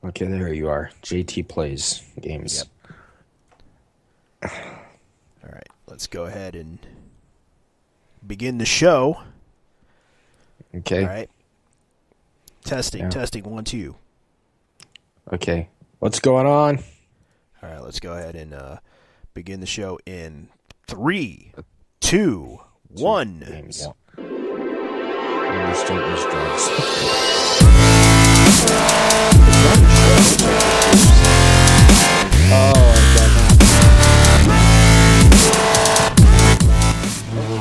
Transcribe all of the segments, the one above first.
Okay, there you are. JT plays games. Yep. All right, let's go ahead and begin the show. Okay. All right. Testing, 1, 2. Okay. What's going on? All right, let's go ahead and begin the show in 3, 2, 1. Games. Just don't use drugs.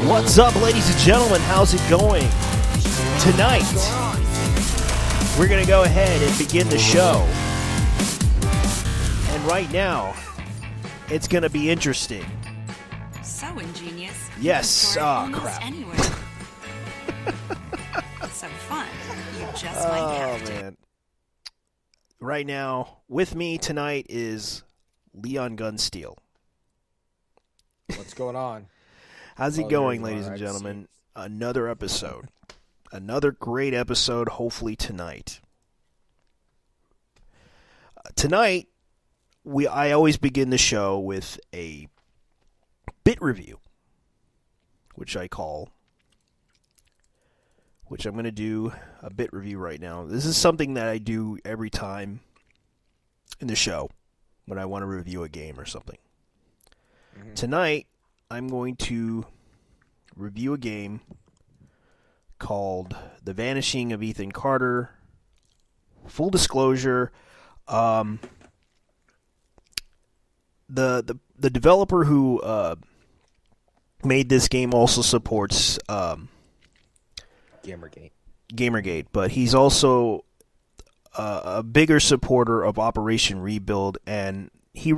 What's up, ladies and gentlemen? How's it going? Tonight, we're going to go ahead and begin the show. And right now, it's going to be interesting. So ingenious. Yes. Oh, crap. Anywhere. So fun. You just might have to. Man. Right now, with me tonight is Leon Gunsteel. What's going on? How's it going, ladies and gentlemen? Another episode. Another great episode, hopefully tonight. Tonight, I always begin the show with a bit review, which I'm going to do a bit review right now. This is something that I do every time in the show when I want to review a game or something. Mm-hmm. Tonight, I'm going to review a game called The Vanishing of Ethan Carter. Full disclosure, the developer who made this game also supports Gamergate, but he's also a bigger supporter of Operation Rebuild, and he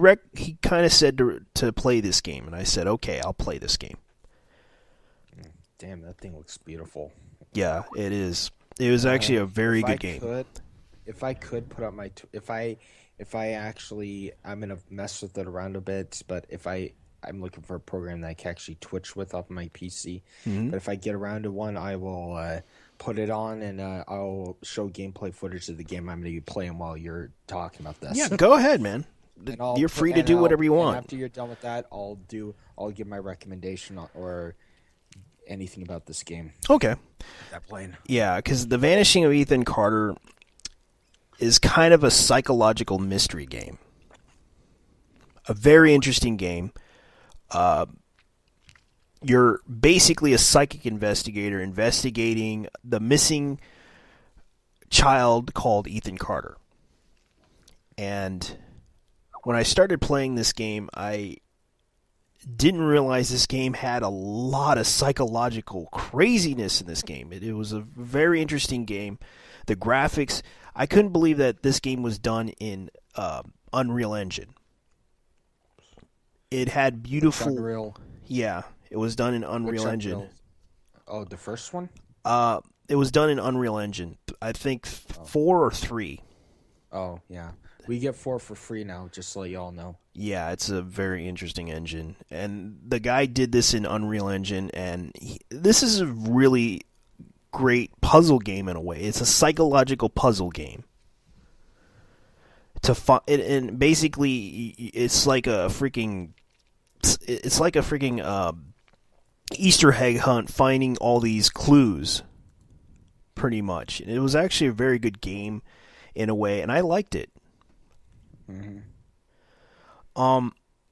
kind of said to play this game, and I said, okay, I'll play this game. Damn, that thing looks beautiful. Yeah, it is. It was actually a very good game. If I could put up my... I'm going to mess with it around a bit, but I'm looking for a program that I can actually Twitch with off my PC. Mm-hmm. But if I get around to one, I will put it on, and I'll show gameplay footage of the game I'm going to be playing while you're talking about this. Yeah, go ahead, man. You're free to do whatever you want. After you're done with that, I'll give my recommendation or anything about this game. Okay. That plane. Yeah, because The Vanishing of Ethan Carter is kind of a psychological mystery game. A very interesting game. You're basically a psychic investigator investigating the missing child called Ethan Carter. And when I started playing this game, I didn't realize this game had a lot of psychological craziness in this game. It was a very interesting game. The graphics, I couldn't believe that this game was done in Unreal Engine. It had beautiful... Unreal. Yeah, it was done in Unreal Engine. Oh, the first one? It was done in Unreal Engine. I think 4 or 3. Oh, yeah. We get 4 for free now, just so y'all know. Yeah, it's a very interesting engine. And the guy did this in Unreal Engine, and this is a really great puzzle game in a way. It's a psychological puzzle game. And basically, it's like a freaking Easter egg hunt, finding all these clues, pretty much. And it was actually a very good game in a way, and I liked it. Mm-hmm.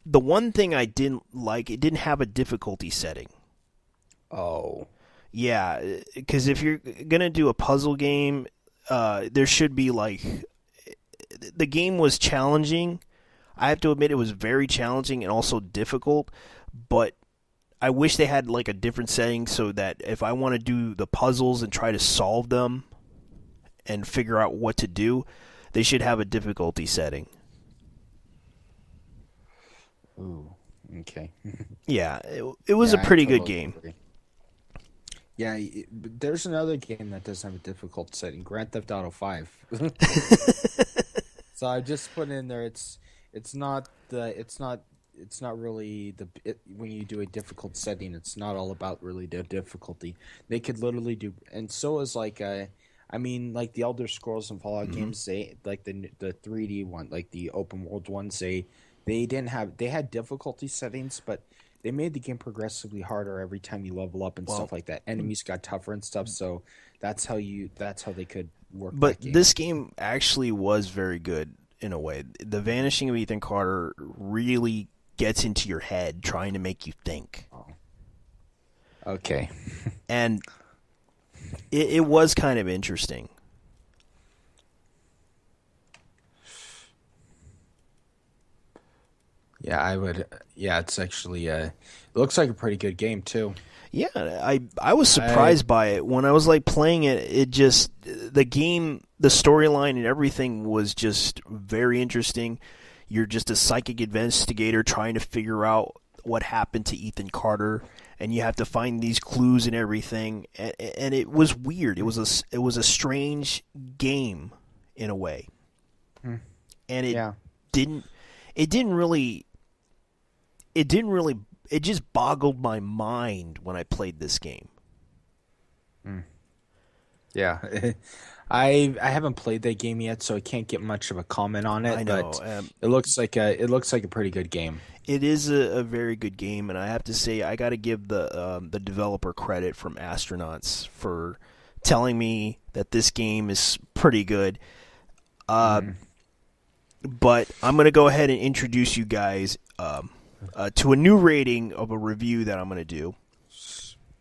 The one thing I didn't like, it didn't have a difficulty setting. Oh. Yeah, because if you're going to do a puzzle game, there should be the game was challenging. I have to admit it was very challenging and also difficult, but I wish they had a different setting so that if I want to do the puzzles and try to solve them and figure out what to do, they should have a difficulty setting. Ooh, okay. Yeah, it was a pretty good game. Agree. Yeah, there's another game that doesn't have a difficult setting, Grand Theft Auto 5. So I just put in there. It's not really when you do a difficult setting. It's not all about really the difficulty. They could literally do, and so is I mean, like the Elder Scrolls and Fallout games, they like the 3D one, like the open world ones, they had difficulty settings, but they made the game progressively harder every time you level up and stuff like that. Enemies got tougher and stuff, so that's how they could work. But that game. This game actually was very good in a way. The Vanishing of Ethan Carter really gets into your head, trying to make you think. Oh. Okay. And it was kind of interesting. Yeah, I would. Yeah, it's actually. It looks like a pretty good game too. Yeah, I was surprised by it when I was like playing it. It just the game, the storyline, and everything was just very interesting. You're just a psychic investigator trying to figure out what happened to Ethan Carter, and you have to find these clues and everything. And it was weird. It was a strange game in a way, and it just boggled my mind when I played this game. Yeah. I haven't played that game yet, so I can't get much of a comment on it. I know. But it looks like a pretty good game. It is a very good game, and I have to say I got to give the developer credit from Astronauts for telling me that this game is pretty good. But I'm going to go ahead and introduce you guys to a new rating of a review that I'm going to do.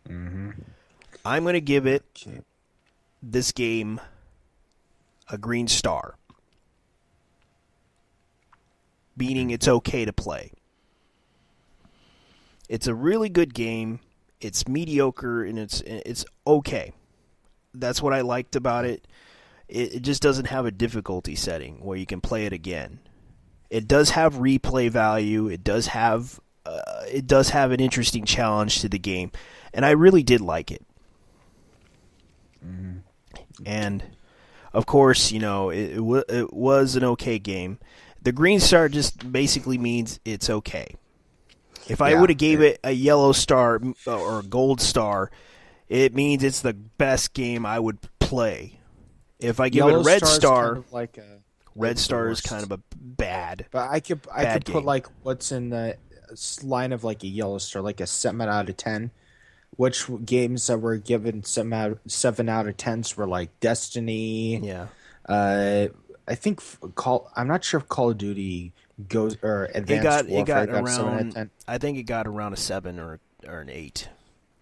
I'm going to give this game a green star, meaning it's okay to play. It's a really good game. It's mediocre, and it's okay. That's what I liked about it. It just doesn't have a difficulty setting where you can play it again. It does have replay value. It does have an interesting challenge to the game, and I really did like it. And of course, it was an okay game. The green star just basically means it's okay. If I would have gave it a yellow star or a gold star, it means it's the best game I would play. If I give it a red star, kind of like red star is kind of a bad. But I could game. put like what's in the line of like a yellow star, like a 7 out of 10. Which games that were given 7 out of 10s were like Destiny. Yeah. I think I'm not sure if Call of Duty goes or Advanced Warfare got 7 out of 10. I think it got around a 7 or an 8.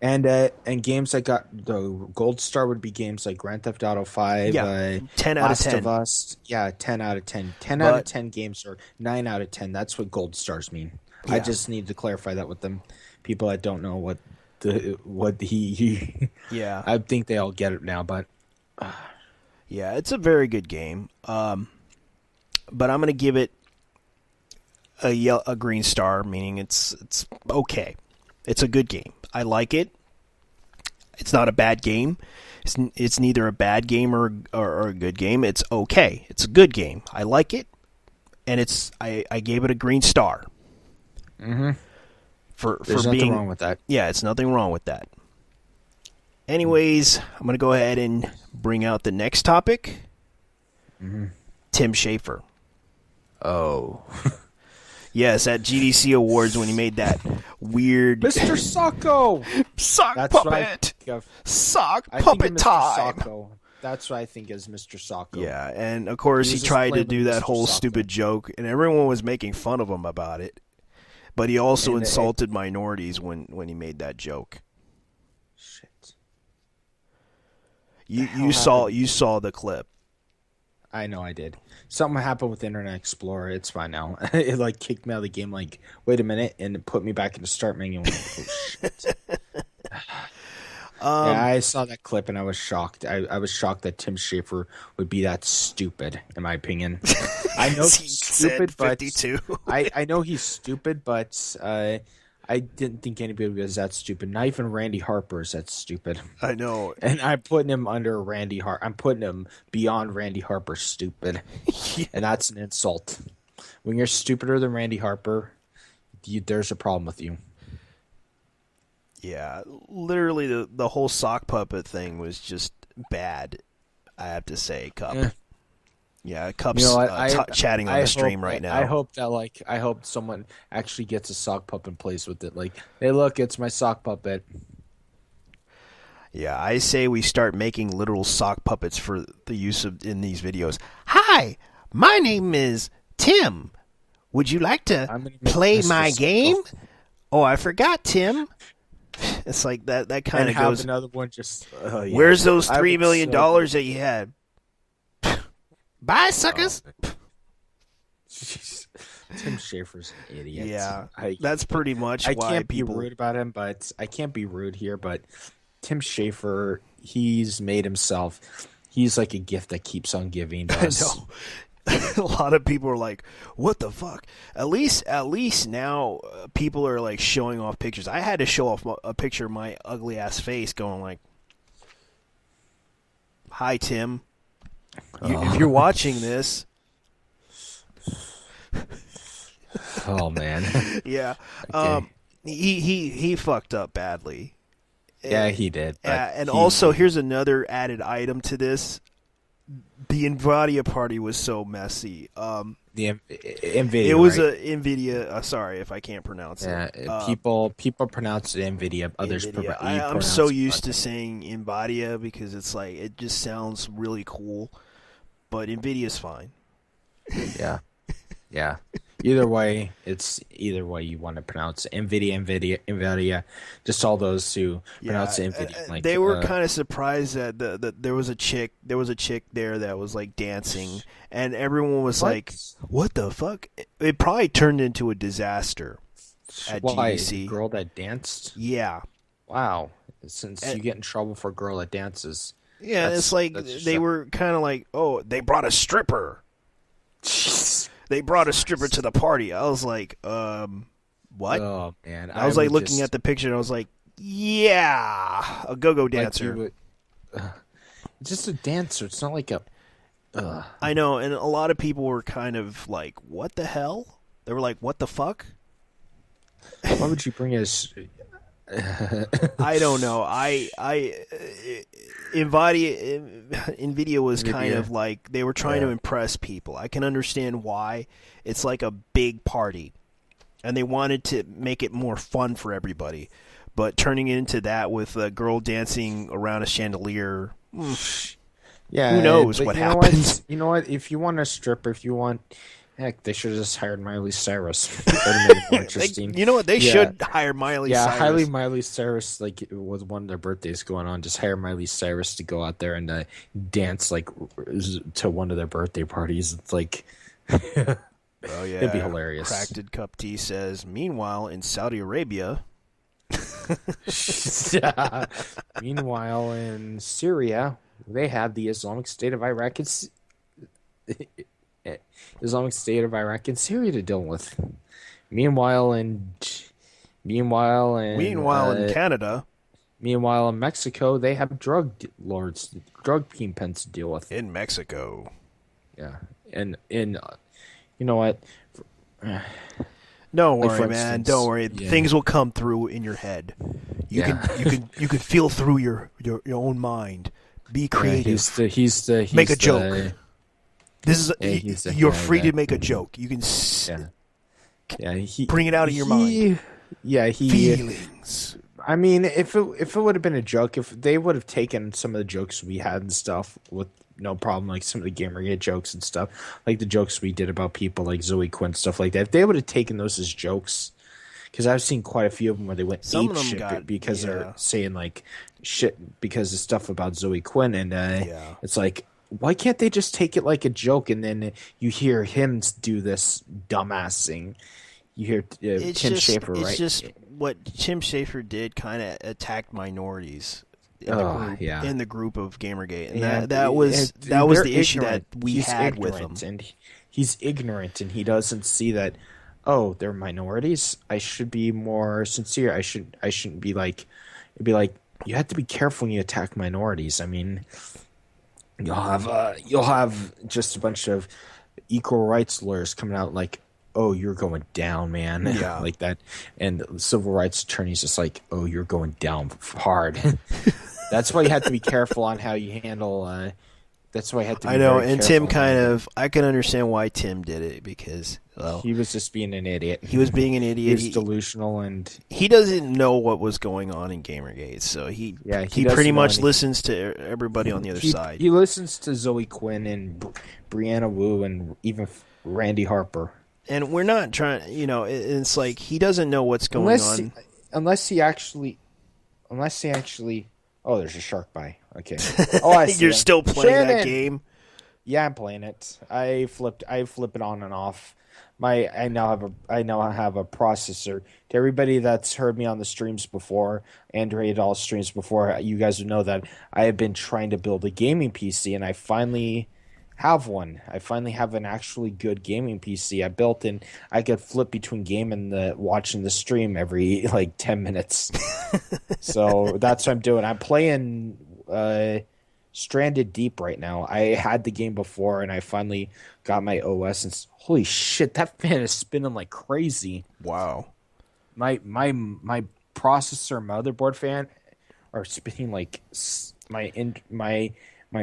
And games that got the gold star would be games like Grand Theft Auto 5, 10 out of 10. Last of Us, 10 out of 10. 10 out of 10 games or 9 out of 10. That's what gold stars mean. Yeah. I just need to clarify that with them. People that don't know what he yeah. I think they all get it now, but yeah, it's a very good game. But I'm going to give it a green star, meaning it's okay. It's a good game. I like it. It's not a bad game. It's neither a bad game or a good game. It's okay. It's a good game. I like it, and I gave it a green star. There's nothing wrong with that. Yeah, it's nothing wrong with that. Anyways, I'm going to go ahead and bring out the next topic. Tim Schafer. Oh. Yes, at GDC Awards when he made that weird... Mr. Socko! Sock That's puppet! Sock puppet time! Socko. That's what I think is Mr. Socko. Yeah, and of course he tried to do that whole stupid joke, and everyone was making fun of him about it. But he also insulted minorities when he made that joke. Shit. You saw the clip. I know I did. Something happened with Internet Explorer. It's fine now. It like kicked me out of the game. Like, wait a minute, and it put me back in the start menu. And oh shit. Yeah, I saw that clip and I was shocked. I was shocked that Tim Schafer would be that stupid, in my opinion. I know he's stupid, but I know he's stupid, but I didn't think anybody was that stupid. Not even Randy Harper is that stupid. I know. And I'm putting him under Randy Harper. I'm putting him beyond Randy Harper stupid. Yeah. And that's an insult. When you're stupider than Randy Harper, there's a problem with you. Yeah, literally the whole sock puppet thing was just bad. I have to say, Cup. Yeah. Yeah, Cup's chatting on the stream right now. I hope someone actually gets a sock puppet and plays with it. Like, hey, look, it's my sock puppet. Yeah, I say we start making literal sock puppets for the use of in these videos. Hi, my name is Tim. Would you like to play my game? Oh, I forgot, Tim. It's like that kind of goes. Another one just. Yeah. Where's those $3 million that you had? Bye, suckers. Tim Schafer's an idiot. Yeah, that's pretty much why can't people be rude about him, but I can't be rude here. But Tim Schafer, he's made himself. He's like a gift that keeps on giving to us. I know. A lot of people are like, "What the fuck?" At least now, people are like showing off pictures. I had to show off a picture of my ugly ass face, going like, "Hi, Tim. If you're watching this." Oh man. Yeah. Okay. He fucked up badly. Yeah, he did. And also, here's another added item to this. The NVIDIA Party was so messy. The NVIDIA. It was right? a NVIDIA. Sorry if I can't pronounce it. People pronounce it NVIDIA. Others NVIDIA. I'm so used to saying NVIDIA because it's like it just sounds really cool. But NVIDIA's fine. Yeah. Yeah. Either way you want to pronounce it. NVIDIA. Just all those who pronounce it NVIDIA. Like, they were kind of surprised that there was a chick there that was like dancing, and everyone was like, "What the fuck?" It probably turned into a disaster at GDC. A girl that danced? Yeah. Wow. Since you get in trouble for a girl that dances. Yeah, it's like they were kind of like, "Oh, they brought a stripper." Jeez. They brought a stripper to the party. I was like, what? Oh, man. I was like looking at the picture, and I was like, yeah, a go-go dancer. Just a dancer. It's not like a... I know, and a lot of people were kind of like, what the hell? They were like, what the fuck? Why would you bring us... I don't know. NVIDIA was kind of like they were trying to impress people. I can understand why. It's like a big party, and they wanted to make it more fun for everybody. But turning it into that with a girl dancing around a chandelier, yeah, who knows what happens? You know what? If you want a stripper, heck, they should have just hired Miley Cyrus. More interesting. You know what? They should hire Miley Cyrus. Yeah, Miley Cyrus, like, it was one of their birthdays going on. Just hire Miley Cyrus to go out there and dance, like, to one of their birthday parties. It's like... Oh, yeah. It'd be hilarious. Cracked Cup T says, meanwhile, in Saudi Arabia... Meanwhile, in Syria, they had the Islamic State of Iraq and Syria to deal with. Meanwhile, in Canada, meanwhile in Mexico, they have drug kingpins to deal with. In Mexico, yeah, and in you know what? Don't worry, man. Don't worry. Yeah. Things will come through in your head. You can feel through your own mind. Be creative. He's make a joke. This is you're free to make a joke. You can bring it out of your mind. Feelings. I mean, if it would have been a joke, if they would have taken some of the jokes we had and stuff with no problem, like some of the Gamergate jokes and stuff, like the jokes we did about people like Zoe Quinn, stuff like that. If they would have taken those as jokes, because I've seen quite a few of them where they went ape shit because they're saying like shit because of stuff about Zoe Quinn, and it's like, why can't they just take it like a joke? And then you hear him do this dumbass thing. You hear Tim Schafer, right? It's just what Tim Schafer did, kind of attacked minorities in the group of Gamergate, and that was the issue that we had with him. And he's ignorant, and he doesn't see that. Oh, they're minorities. I should be more sincere. I shouldn't be like. It'd be like, you have to be careful when you attack minorities. I mean, you'll have just a bunch of equal rights lawyers coming out like, oh, you're going down, man. Yeah. Like that. And civil rights attorneys just like, oh, you're going down hard. That's why you have to be careful on how you handle That's why I had to be I know, very and careful Tim I can understand why Tim did it because, well, he was just being an idiot. He was being an idiot. He was delusional, and he doesn't know what was going on in Gamergate, so he pretty much listens to everybody on the other side. He listens to Zoe Quinn and Brianna Wu and even Randy Harper. And we're not trying, it's like he doesn't know what's going on. Unless he actually, oh, there's a shark by. Okay. Oh, I see. You're still playing that game? Yeah, I'm playing it. I flip it on and off. I now have a processor. To everybody that's heard me on the streams before, Android all streams before, you guys would know that I have been trying to build a gaming PC, and I finally have one. I finally have an actually good gaming PC I built, and I could flip between game and watching the stream every 10 minutes. So that's what I'm doing. I'm playing Stranded Deep right now. I had the game before, and I finally got my OS, and holy shit, that fan is spinning like crazy. Wow. My processor motherboard fan are spinning like my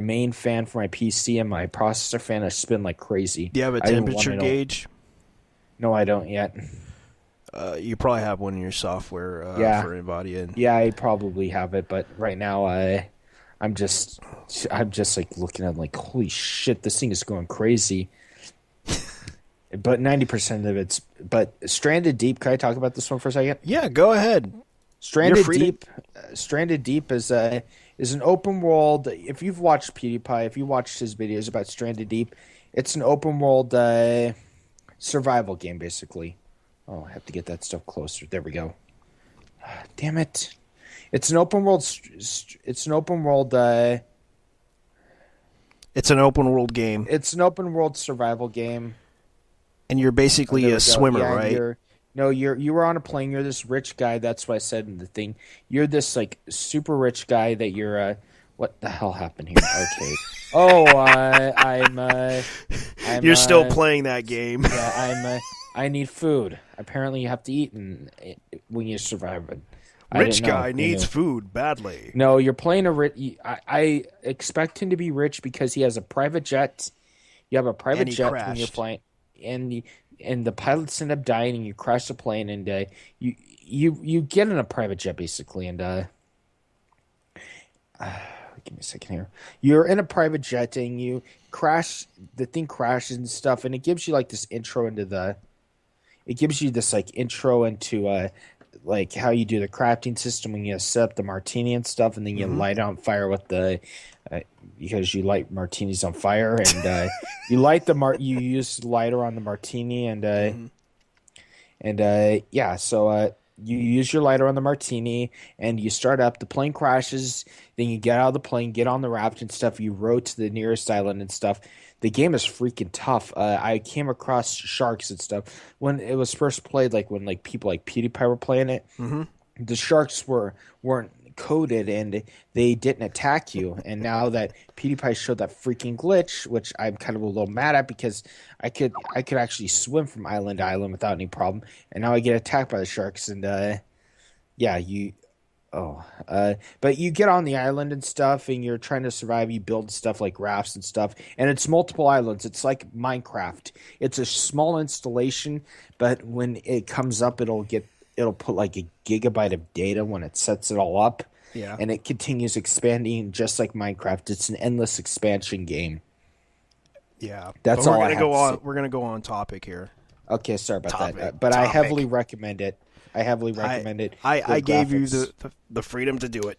main fan for my PC and my processor fan are spin like crazy. Do you have a temperature gauge? No, I don't yet. You probably have one in your software for NVIDIA. Yeah, I probably have it, but right now I'm just like looking at like, holy shit, this thing is going crazy. But 90% of it's Stranded Deep. Can I talk about this one for a second? Yeah, go ahead. Stranded Deep is an open world. If you've watched PewDiePie, if you watched his videos about Stranded Deep, it's an open world survival game, basically. Oh, I have to get that stuff closer. There we go. Damn it! It's an open world. It's an open world. It's an open world game. It's an open world survival game. And you're basically a swimmer, right? You were on a plane. You're this rich guy. That's what I said in the thing. You're this like super rich guy that you're. What the hell happened here? Okay. You're still playing that game. Yeah, I need food. Apparently, you have to eat when you survive. Rich guy needs food badly. No, you're playing a rich. I expect him to be rich because he has a private jet. You have a private jet when you're flying, and the pilots end up dying, and you crash the plane, and you get in a private jet basically, and give me a second here. You're in a private jet, and you crash. The thing crashes and stuff, and it gives you like this intro into like how you do the crafting system when you set up the martini and stuff, and then you light it on fire with the because you light martinis on fire, and you light you use lighter on the martini, and you use your lighter on the martini, and you start up. The plane crashes, then you get out of the plane, get on the raft and stuff. You row to the nearest island and stuff. The game is freaking tough. I came across sharks and stuff when it was first played. Like when people like PewDiePie were playing it, the sharks weren't coded and they didn't attack you. And now that PewDiePie showed that freaking glitch, which I'm kind of a little mad at because I could actually swim from island to island without any problem, and now I get attacked by the sharks. And but you get on the island and stuff, and you're trying to survive. You build stuff like rafts and stuff, and it's multiple islands. It's like Minecraft. It's a small installation, but when it comes up, it'll put like a gigabyte of data when it sets it all up. Yeah. And it continues expanding just like Minecraft. It's an endless expansion game. Yeah. That's all I have to say. We're going to go on topic here. Okay, sorry about that. But I heavily recommend it. I gave you the freedom to do it.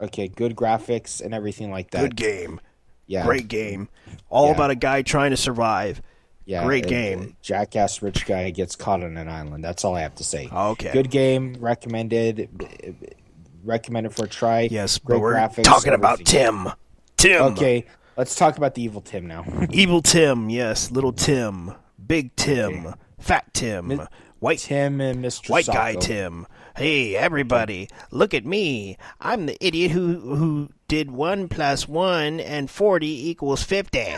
Okay, good graphics and everything like that. Good game. Yeah. Great game. All about a guy trying to survive. Yeah, great game. Jackass rich guy gets caught on an island. That's all I have to say. Okay. Good game. Recommended for a try. Yes, great but we're graphics, talking about Tim. Okay, let's talk about the evil Tim now. Evil Tim, yes. Little Tim. Big Tim. Okay. Fat Tim. White Tim and Mr. White Socko. guy Tim. Hey, everybody, look at me. I'm the idiot who did 1 + 1 and 40 = 50.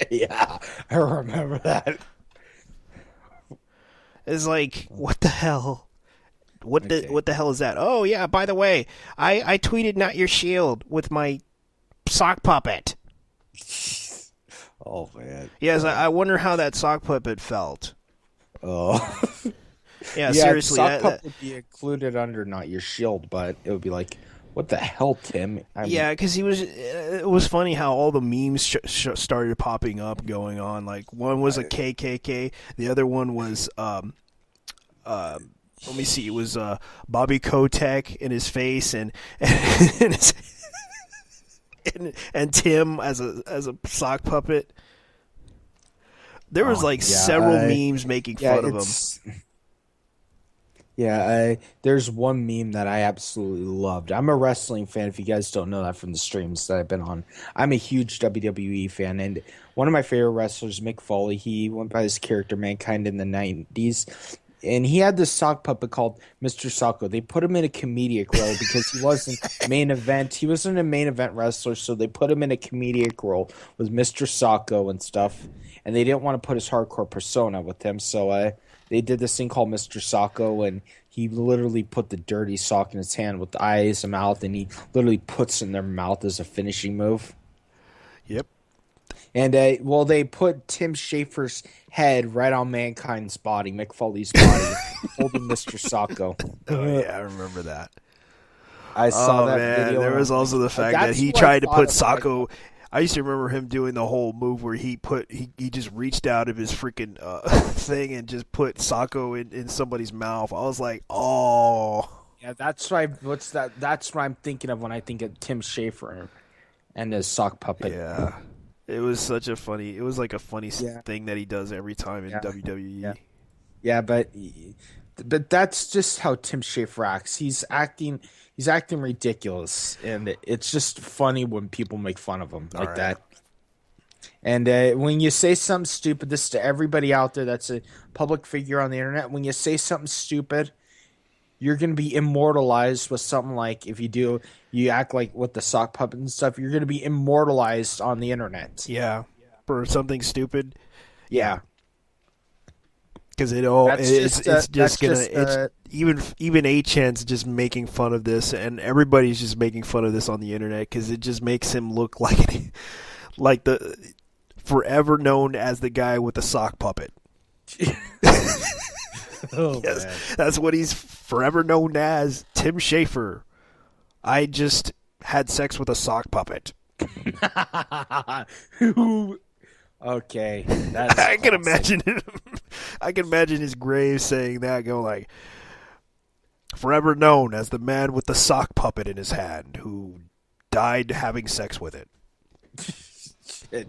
Yeah, I remember that. It's like, what the hell? What the hell is that? Oh yeah, by the way, I tweeted "Not Your Shield" with my sock puppet. Oh man. Yes, I wonder how that sock puppet felt. Oh. Yeah, seriously. Sock puppet would be included under not your shield, but it would be like, what the hell, Tim? Yeah, because it was funny how all the memes started popping up, going on. Like, one was a KKK, the other one was, let me see, it was Bobby Kotick in his face, and and Tim as a sock puppet. There was several memes making fun of him. Yeah, there's one meme that I absolutely loved. I'm a wrestling fan, if you guys don't know that from the streams that I've been on. I'm a huge WWE fan, and one of my favorite wrestlers, Mick Foley, he went by his character Mankind in the 90s, and he had this sock puppet called Mr. Socko. They put him in a comedic role because he wasn't main event. He wasn't a main event wrestler, so they put him in a comedic role with Mr. Socko and stuff, and they didn't want to put his hardcore persona with him, so they did this thing called Mr. Socko, and he literally put the dirty sock in his hand with the eyes and mouth, and he literally puts in their mouth as a finishing move. Yep. And, they put Tim Schafer's head right on Mankind's body, Mick Foley's body, holding Mr. Socko. Oh, yeah, I remember that. I saw that video. There was also the fact that he tried to put Socko... I used to remember him doing the whole move where he just reached out of his freaking thing and just put Socko in somebody's mouth. I was like, oh. Yeah, that's right. That's what I'm thinking of when I think of Tim Schafer and his sock puppet. Yeah. It was like a funny thing that he does every time in WWE. Yeah, but that's just how Tim Schafer acts. He's acting ridiculous, and it's just funny when people make fun of him like that. And when you say something stupid, this is to everybody out there that's a public figure on the internet, when you say something stupid, you're going to be immortalized with something like, if you act like with the sock puppet and stuff, you're going to be immortalized on the internet. Yeah, for something stupid. Yeah. Because even 8chan's just making fun of this, and everybody's just making fun of this on the internet because it just makes him look like the forever known as the guy with the sock puppet. Yes, man. That's what he's forever known as, Tim Schafer. I just had sex with a sock puppet. Okay, I can imagine him. I can imagine his grave saying that, going like, "Forever known as the man with the sock puppet in his hand, who died having sex with it." Shit.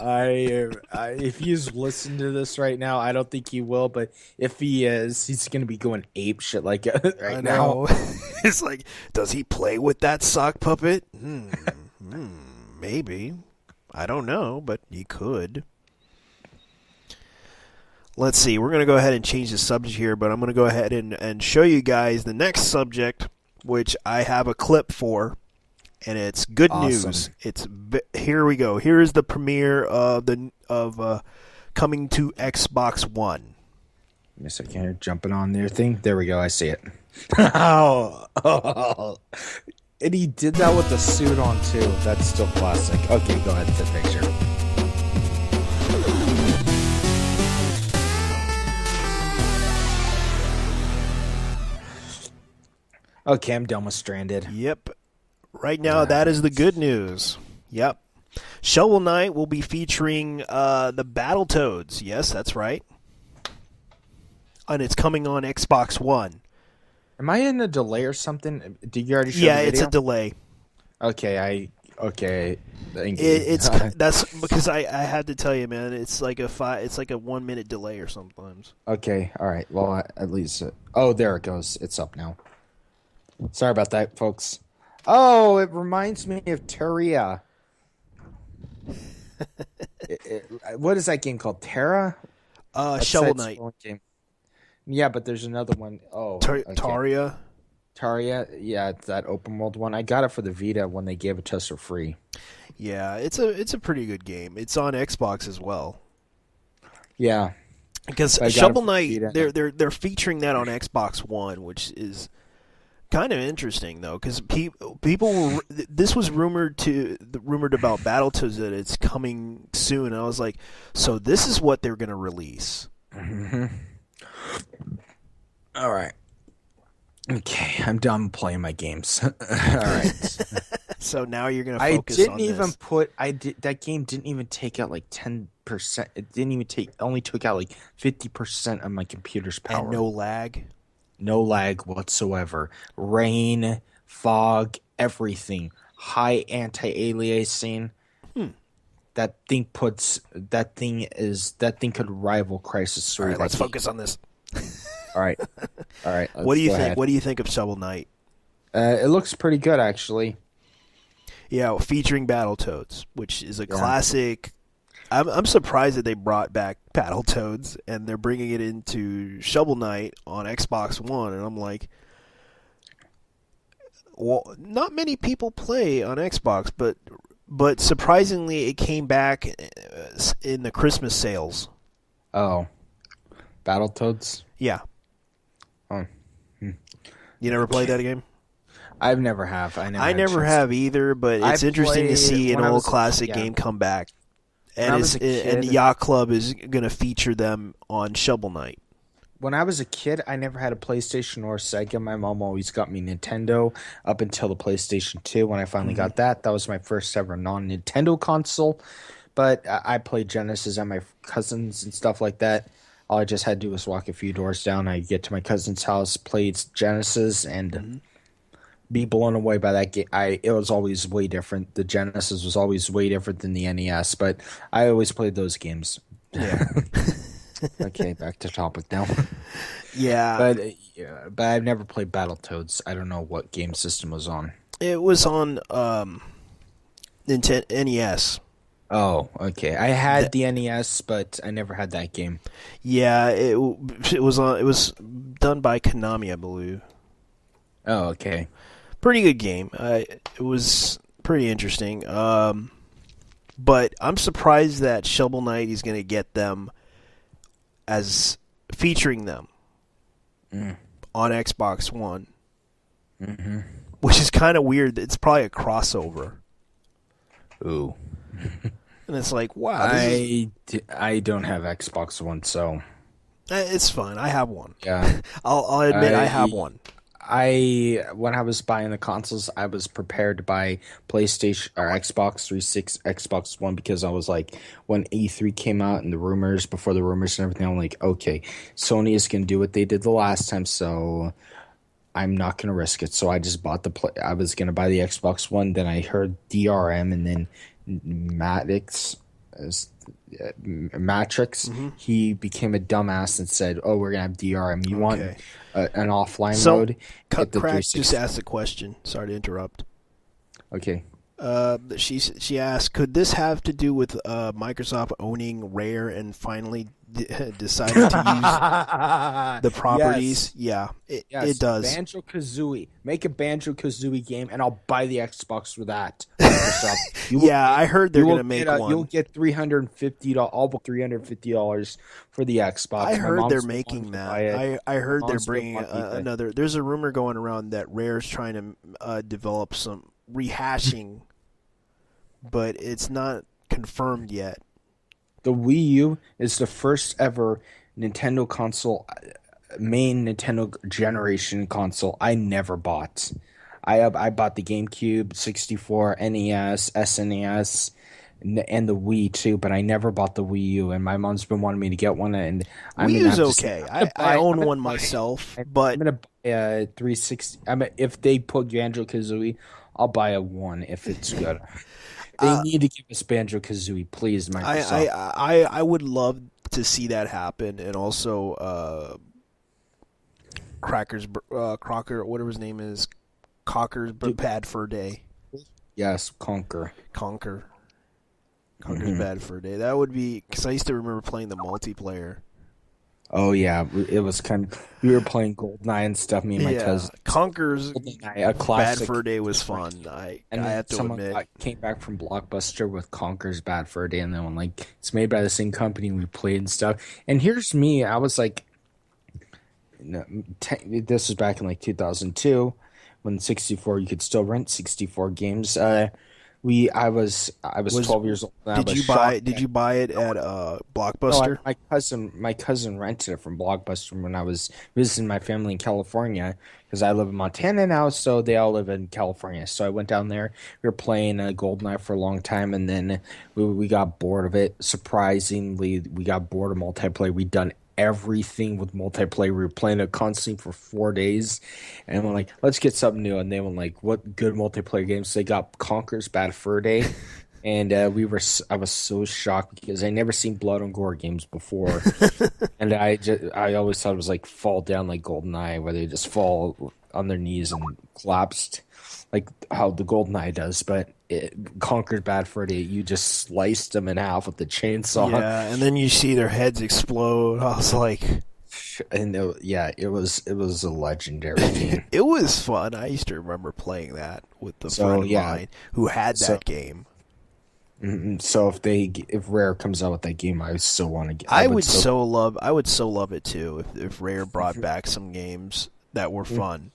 If he's listening to this right now, I don't think he will. But if he is, he's gonna be going ape shit like right now. It's like, does he play with that sock puppet? Maybe. I don't know, but he could. Let's see. We're going to go ahead and change the subject here, but I'm going to go ahead and show you guys the next subject, which I have a clip for, and it's good news. Here we go. Here is the premiere of coming to Xbox One. Give me a second here. Jumping on their thing. There we go. I see it. Oh. And he did that with the suit on, too. That's still classic. Okay, go ahead to the picture. Okay, I'm done with Stranded. Yep. Right now, that is the good news. Yep. Shovel Knight will be featuring the Battletoads. Yes, that's right. And it's coming on Xbox One. Am I in a delay or something? Did you already show the video? Yeah, it's a delay. Okay, thank you. It's that's because I had to tell you, man. It's like a 1 minute delay or sometimes. Okay, all right. Well, at least there it goes. It's up now. Sorry about that, folks. Oh, it reminds me of Terria. What is that game called? Terra? Shovel Knight. Yeah, but there's another one. Oh, Taria. Taria, yeah, it's that open world one. I got it for the Vita when they gave it to us for free. Yeah, it's a pretty good game. It's on Xbox as well. Yeah, because Shovel Knight, they're featuring that on Xbox One, which is kind of interesting though, because people were, this was rumored about Battletoads that it's coming soon. And I was like, so this is what they're going to release. Mm-hmm. All right. Okay, I'm done playing my games. All right. So now you're going to focus on this. That game didn't even take out like 10%. It didn't even only took out like 50% of my computer's power. And no lag? No lag whatsoever. Rain, fog, everything. High anti-aliasing. That thing could rival Crisis 3. All right, let's focus on this. All right. What do you think? What do you think of Shovel Knight? It looks pretty good, actually. Yeah, featuring Battletoads, which is a classic. I'm surprised that they brought back Battletoads and they're bringing it into Shovel Knight on Xbox One, and I'm like, well, not many people play on Xbox, but surprisingly, it came back in the Christmas sales. Oh, Battletoads? Yeah. Oh. You never played that game? I never have. I never have either, but it's interesting to see an old classic game come back. And Yacht Club is going to feature them on Shovel Knight. When I was a kid, I never had a PlayStation or a Sega. My mom always got me Nintendo up until the PlayStation 2. When I finally got that was my first ever non-Nintendo console. But I played Genesis at my cousins and stuff like that. All I just had to do was walk a few doors down. I'd get to my cousin's house, played Genesis, and be blown away by that game. It was always way different. The Genesis was always way different than the NES, but I always played those games. Yeah. Okay, back to topic now. Yeah. But I've never played Battletoads. I don't know what game system was on. It was on NES. Oh, okay. I had the NES, but I never had that game. Yeah, it was done by Konami, I believe. Oh, okay. Pretty good game. It was pretty interesting. But I'm surprised that Shovel Knight is going to get them as featuring them on Xbox One, which is kind of weird. It's probably a crossover. Ooh. And it's like, wow. I don't have Xbox One, so it's fine. I have one. Yeah. I'll admit I have one. When I was buying the consoles, I was prepared to buy PlayStation or Xbox 360, Xbox One, because I was like, when E3 came out and before the rumors and everything, I'm like, okay, Sony is going to do what they did the last time, so I'm not going to risk it. So I just bought I was going to buy the Xbox One, then I heard DRM, and then Matrix, he became a dumbass and said, "Oh, we're gonna have DRM. You want an offline mode?" Crack just asked a question. Sorry to interrupt. Okay. She asked, could this have to do with Microsoft owning Rare and finally deciding to use the properties? Yes. Yeah, it does. Banjo-Kazooie. Make a Banjo-Kazooie game, and I'll buy the Xbox for that. Microsoft. I heard they're going to make one. You'll get $350. I'll put $350 for the Xbox. I heard they're making that. I heard they're bringing another. There's a rumor going around that Rare's trying to develop some rehashing, but it's not confirmed yet. The Wii U is the first ever Nintendo console, main Nintendo generation console I never bought. I bought the GameCube, 64, NES, SNES, and the Wii too, but I never bought the Wii U, and my mom's been wanting me to get one, and Wii U's okay. I own one myself, but I'm gonna buy a 360. If they put Banjo-Kazooie, I'll buy a one if it's good. They need to give us Banjo-Kazooie, please, Microsoft. I would love to see that happen, and also Crocker, whatever his name is, Conker's Bad Fur Day. Yes, Conker's Bad Fur Day. That would be, because I used to remember playing the multiplayer. Oh yeah, it was kind of. We were playing GoldenEye and stuff. Me and my cousin. Conker's Bad Fur Day was fun. I have to admit. Came back from Blockbuster with Conker's Bad Fur Day, and then when it's made by the same company, we played and stuff. And here's me. I was like, this was back in 2002. when 64 you could still rent 64 games. I was 12 years old. Did you buy it at Blockbuster? No, my cousin rented it from Blockbuster when I was visiting my family in California, because I live in Montana now, so they all live in California. So I went down there. We were playing GoldenEye for a long time, and then we got bored of it. Surprisingly, we got bored of multiplayer. We'd done everything with multiplayer. We were playing it constantly for 4 days, and we're like, let's get something new. And they were like, what good multiplayer games? So they got Conker's Bad Fur Day, and I was so shocked because I never seen blood and gore games before, and I always thought it was like Fall Down, like GoldenEye, where they just fall on their knees and collapsed, like how the GoldenEye does. But Conker's Bad Fur Day, you just sliced them in half with the chainsaw. Yeah, and then you see their heads explode. I was like, and it was a legendary game. It was fun. I used to remember playing that with the friend of mine who had that game. So if Rare comes out with that game, I still want to get. I would so love it too if Rare brought back some games that were fun.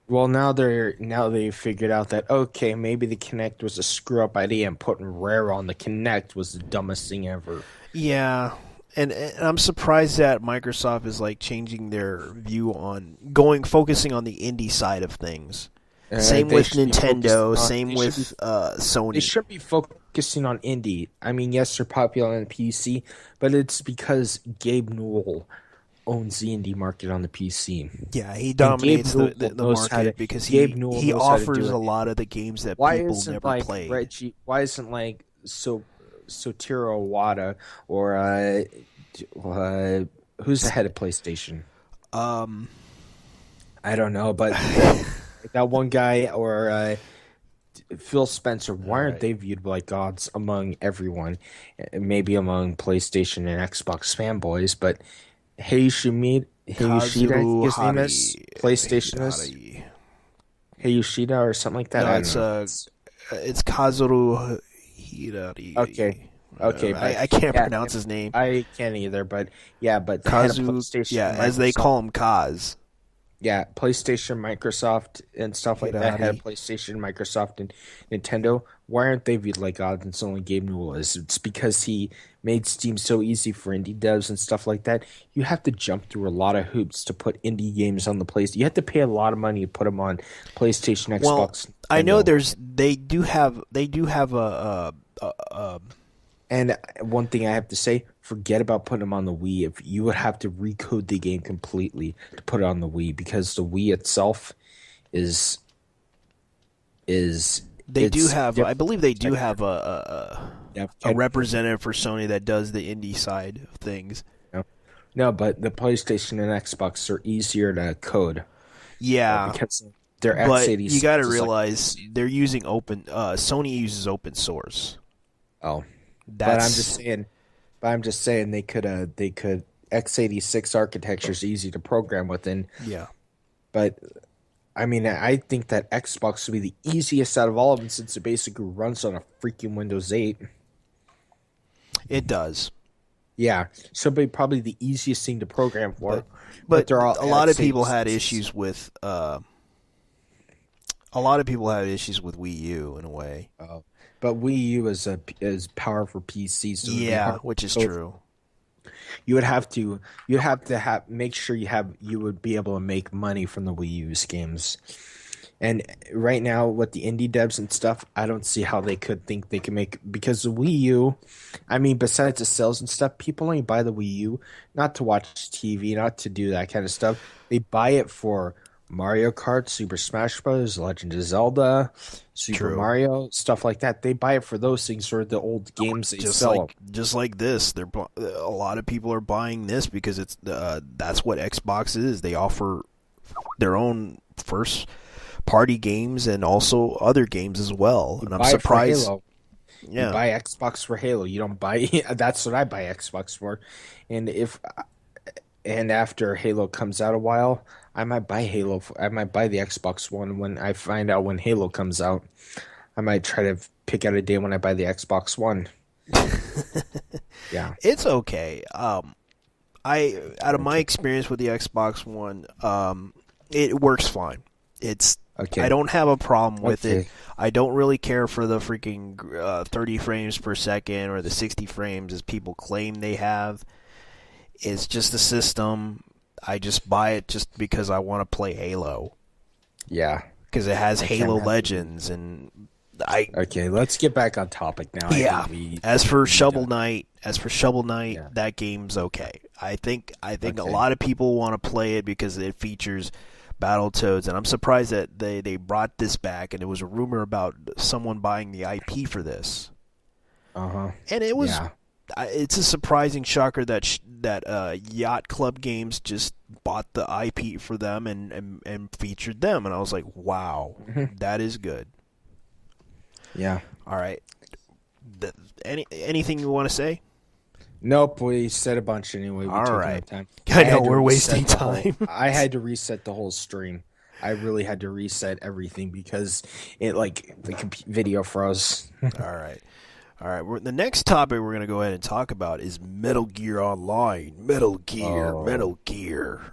Well, now they figured out that, okay, maybe the Kinect was a screw up idea, and putting Rare on the Kinect was the dumbest thing ever. Yeah, and I'm surprised that Microsoft is like changing their view on focusing on the indie side of things. Same with Nintendo, same with Sony. They should be focusing on indie. I mean, yes, they're popular on the PC, but it's because Gabe Newell owns the indie market on the PC. Yeah, he dominates the market because he offers a lot of the games that people never played. Reggie, why isn't like Sotiro Wada or who's the head of PlayStation? I don't know, but that one guy or Phil Spencer, why aren't they viewed like gods among everyone? Maybe among PlayStation and Xbox fanboys, but Yoshida, his name is PlayStation is Yoshida or something like that. No, it's Kazuru Hirari. Okay, but I can't pronounce his name. I can't either, but but PlayStation, as they call him, Kaz. Yeah, PlayStation, Microsoft, and stuff like that. Head of PlayStation, Microsoft, and Nintendo. Why aren't they viewed like gods and it's only Gabe Newell is? It's because he made Steam so easy for indie devs and stuff like that. You have to jump through a lot of hoops to put indie games on the PlayStation. You have to pay a lot of money to put them on PlayStation, Xbox. Well, I know they do have a And one thing I have to say, forget about putting them on the Wii. If you would have to recode the game completely to put it on the Wii, because the Wii itself is I believe they do have a representative for Sony that does the indie side of things. No, but the PlayStation and Xbox are easier to code. Yeah, because they're x86. But you got to realize they're using Sony uses open source. Oh. But I'm just saying they could x86 architecture is easy to program within. Yeah. But I mean, I think that Xbox would be the easiest out of all of them since it basically runs on a freaking Windows 8. It does. Yeah, so it'd be probably the easiest thing to program for. But a lot of people had issues with Wii U in a way. Oh. But Wii U is power for PC. So which is true. You would have to make sure you would be able to make money from the Wii U's games. And right now, with the indie devs and stuff, I don't see how they could think they can make, because the Wii U, I mean, besides the sales and stuff, people only buy the Wii U not to watch TV, not to do that kind of stuff. They buy it for Mario Kart, Super Smash Bros., Legend of Zelda, Super Mario, stuff like that. They buy it for those things, or the old games they sell. Just like this, a lot of people are buying this because it's that's what Xbox is. They offer their own first-party games and also other games as well. And I'm surprised. Yeah. You buy Xbox for Halo. You don't buy. That's what I buy Xbox for. And after Halo comes out a while, I might buy Halo. I might buy the Xbox One when I find out when Halo comes out. I might try to pick out a day when I buy the Xbox One. Yeah, it's okay. Out of my experience with the Xbox One, it works fine. It's Okay. I don't have a problem with it. I don't really care for the freaking 30 frames per second or the 60 frames as people claim they have. It's just a system. I just buy it just because I want to play Halo. Yeah. Because it has Halo Legends and Okay, let's get back on topic now. Yeah. As for Shovel Knight, that game's okay. I think a lot of people want to play it because it features Battletoads, and I'm surprised that they brought this back, and it was a rumor about someone buying the IP for this. Uh-huh. And it was it's a surprising shocker that Yacht Club Games just bought the IP for them and featured them, and I was like, wow, that is good. Yeah. All right. Anything you want to say? Nope, we said a bunch anyway. All right. Time. I know we're wasting time. I had to reset the whole stream. I really had to reset everything because it the video froze. All right. The next topic we're going to go ahead and talk about is Metal Gear Online. Metal Gear,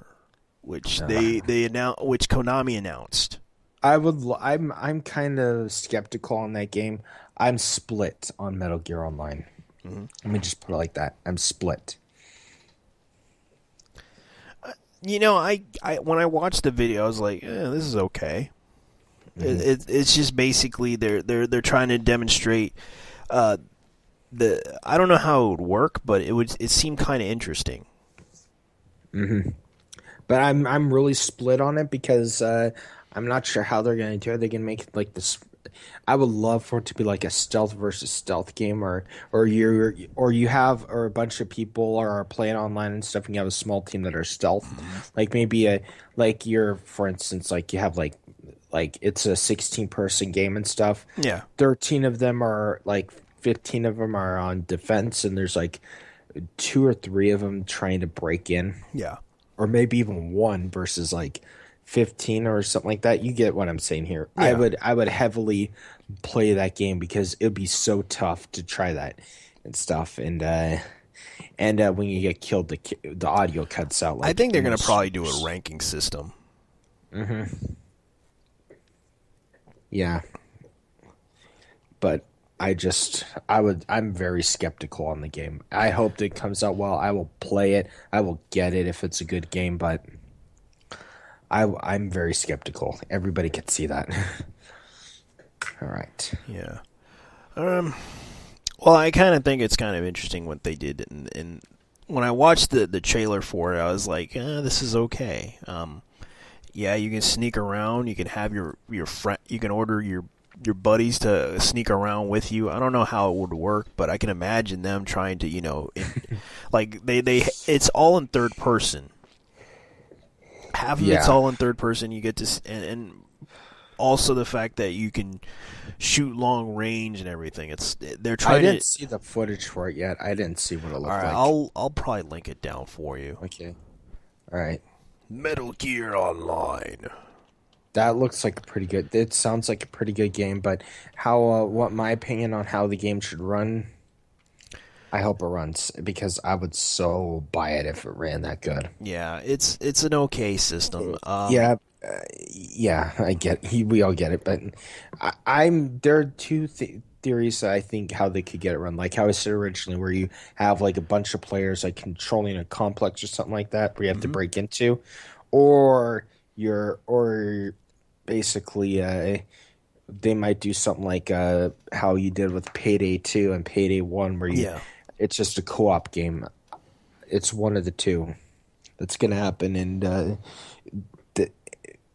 which they announced, which Konami announced. I'm kind of skeptical on that game. I'm split on Metal Gear Online. Mm-hmm. Let me just put it like that. I'm split. I when I watched the video, I was like, this is okay. Mm-hmm. It's just basically they're trying to demonstrate I don't know how it would work, but it seemed kind of interesting. Mm-hmm. But I'm really split on it because I'm not sure how they're going to do it. They're going to make it like this. I would love for it to be like a stealth versus stealth game, or you have a bunch of people are playing online and stuff, and you have a small team that are stealth. Like maybe for instance, like you have like it's a 16-person game and stuff. Yeah, 13 of them are 15 of them are on defense, and there's 2 or 3 of them trying to break in. Yeah, or maybe even 1 versus 15 or something like that. You get what I'm saying here. Yeah. I would heavily play that game because it would be so tough to try that and stuff. And when you get killed, the audio cuts out. I think they're going to probably do a ranking system. Mm-hmm. Yeah. But I'm very skeptical on the game. I hope it comes out well. I will play it. I will get it if it's a good game, but I'm very skeptical. Everybody can see that. All right. Yeah. Well, I kind of think it's kind of interesting what they did, and when I watched the trailer for it, I was like, this is okay. Yeah, you can sneak around. You can have your friend. You can order your buddies to sneak around with you. I don't know how it would work, but I can imagine them trying to, it's all in third person. Half of it's all in third person. You get to, and also the fact that you can shoot long range and everything. They're trying. I didn't see the footage for it yet. I didn't see what it looked like. I'll probably link it down for you. Okay. All right. Metal Gear Online. That looks like pretty good. It sounds like a pretty good game, but what my opinion on how the game should run, I hope it runs, because I would so buy it if it ran that good. Yeah, it's an okay system. Yeah, I get. We all get it, but there are 2 theories that I think how they could get it run, like how I said originally, where you have a bunch of players controlling a complex or something like that, where you have to break into, or basically they might do something like how you did with Payday 2 and Payday 1, where it's just a co-op game. It's one of the 2 that's going to happen. And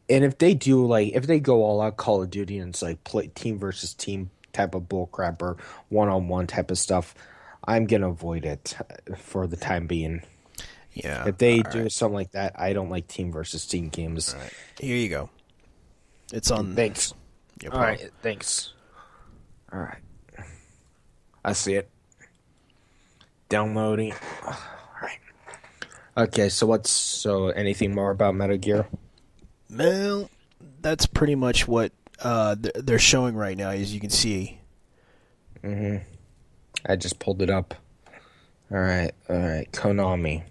if they do, if they go all out Call of Duty and it's play team versus team type of bullcrap or one-on-one type of stuff, I'm going to avoid it for the time being. Yeah. If they do something like that, I don't like team versus team games. All right. Here you go. It's on. Thanks. All right. Thanks. All right. I see it. Downloading. All right. Okay. So anything more about Metal Gear? Well, that's pretty much what they're showing right now, as you can see. Mm-hmm. I just pulled it up. All right. Konami.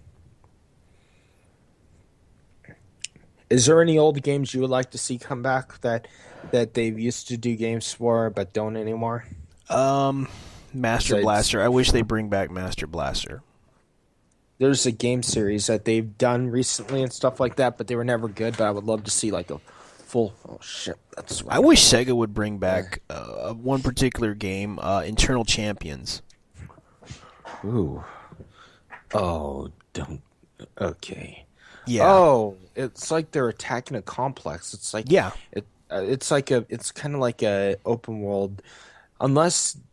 Is there any old games you would like to see come back that they've used to do games for but don't anymore? Master Blaster. I wish they bring back Master Blaster. There's a game series that they've done recently and stuff like that, but they were never good. But I would love to see like a full. Oh shit! That's. I wish Sega would bring back one particular game, Internal Champions. Ooh. Oh, don't. Okay. Yeah. Oh, it's like they're attacking a complex. It's like It's kind of like a open world.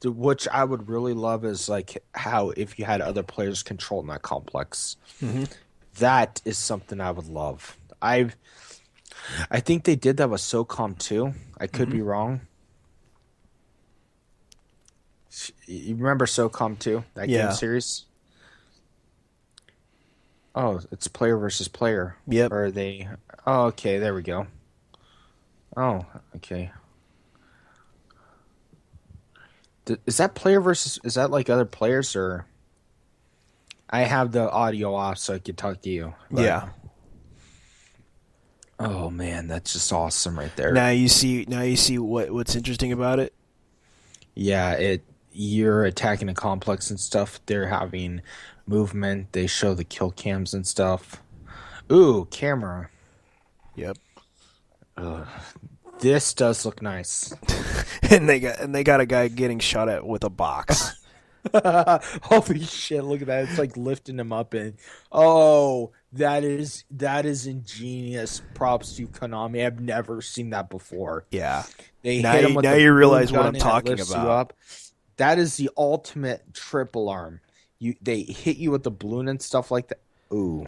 Which I would really love is like how if you had other players controlling that complex. Mm-hmm. That is something I would love. I think they did that with SOCOM too. I could be wrong. You remember SOCOM 2? That game series? Oh, it's player versus player. Yep. Or are they... Oh, okay, there we go. Oh, okay. Is that player versus... Is that like other players, or... I have the audio off so I can talk to you. But... Yeah. Oh, man, that's just awesome right there. Now you see what's interesting about it? Yeah, you're attacking a complex and stuff. They're having movement. They show the kill cams and stuff. Ooh, camera. Yep. This does look nice. and they got a guy getting shot at with a box. Holy shit, look at that. It's like lifting him up and that is ingenious. Props to Konami. I've never seen that before. Yeah. Now you realize what I'm talking about. That is the ultimate triple arm. They hit you with the balloon and stuff like that. Ooh.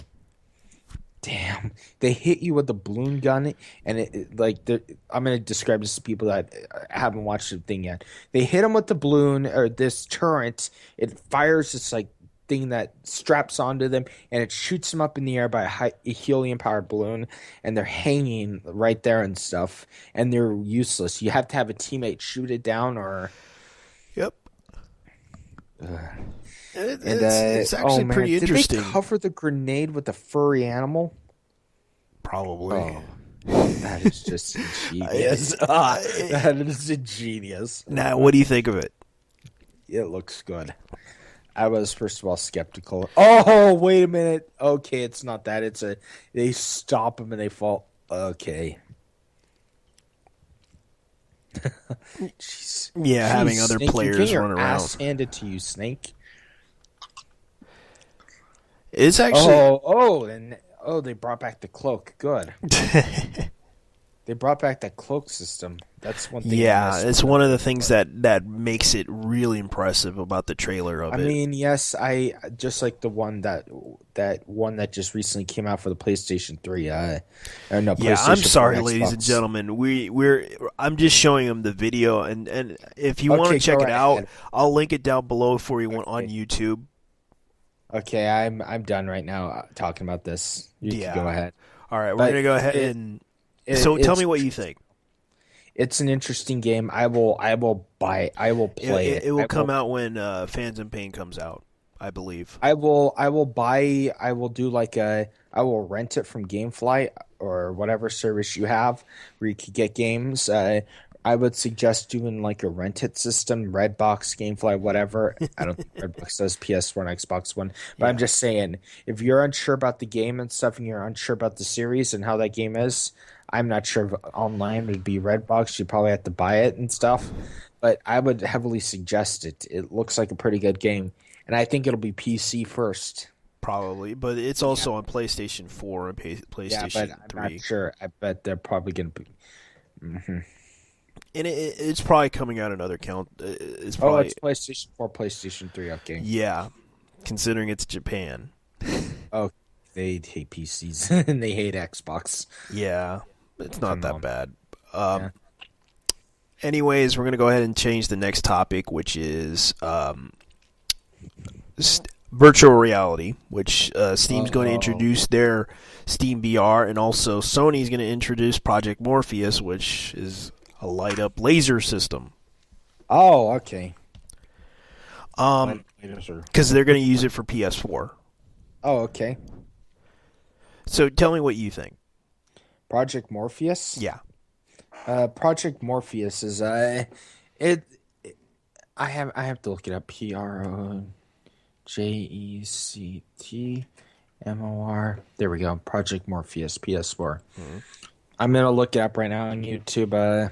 Damn. They hit you with the balloon gun, and I'm going to describe this to people that haven't watched the thing yet. They hit them with the balloon, or this turret. It fires this like thing that straps onto them, and it shoots them up in the air by a helium-powered balloon, and they're hanging right there and stuff, and they're useless. You have to have a teammate shoot it down, or... Yep. It's actually pretty interesting. Did they cover the grenade with a furry animal? Probably. Oh, that is just ingenious. That is ingenious. Now, what do you think of it? It looks good. I was first of all skeptical. Oh, wait a minute. Okay, it's not that. They stop them and they fall. Okay. Jeez. Yeah, having other Snake, players run around. Ass handed to you, Snake. It's actually they brought back the cloak. Good. They brought back that cloak system. That's one thing. Yeah, it's one of the things that makes it really impressive about the trailer of it. I mean, yes, I just like the one that just recently came out for the PlayStation 3. I'm sorry, ladies and gentlemen. I'm just showing them the video, and if you want to check it out, I'll link it down below for you on YouTube. Okay, I'm done right now talking about this. You can go ahead. All right, we're gonna go ahead and. So tell me what you think. It's an interesting game. I will play it. It will come out when Fans in Pain comes out, I believe. I will rent it from GameFly or whatever service you have where you could get games. I would suggest doing like a rent it system, Redbox, GameFly, whatever. I don't think Redbox does PS4 and Xbox One, but I'm just saying, if you're unsure about the game and stuff, and you're unsure about the series and how that game is, I'm not sure if online would be Redbox. You probably have to buy it and stuff, but I would heavily suggest it. It looks like a pretty good game, and I think it'll be PC first. Probably, but it's also on PlayStation 4 and PlayStation 3. I'm not sure. I bet they're probably going to be... Mm-hmm. And it's probably coming out another count. It's PlayStation 4, PlayStation 3, okay. Yeah, considering it's Japan. Oh, they hate PCs and they hate Xbox. Yeah, it's not that bad. Anyways, we're going to go ahead and change the next topic, which is virtual reality, which Steam's going to introduce their Steam VR, and also Sony's going to introduce Project Morpheus, which is a light-up laser system. Oh, okay. Because they're going to use it for PS4. Oh, okay. So tell me what you think. Project Morpheus. Yeah. Project Morpheus is it. I have to look it up. PROJECTMOR. There we go. Project Morpheus PS4. Mm-hmm. I'm gonna look it up right now on YouTube.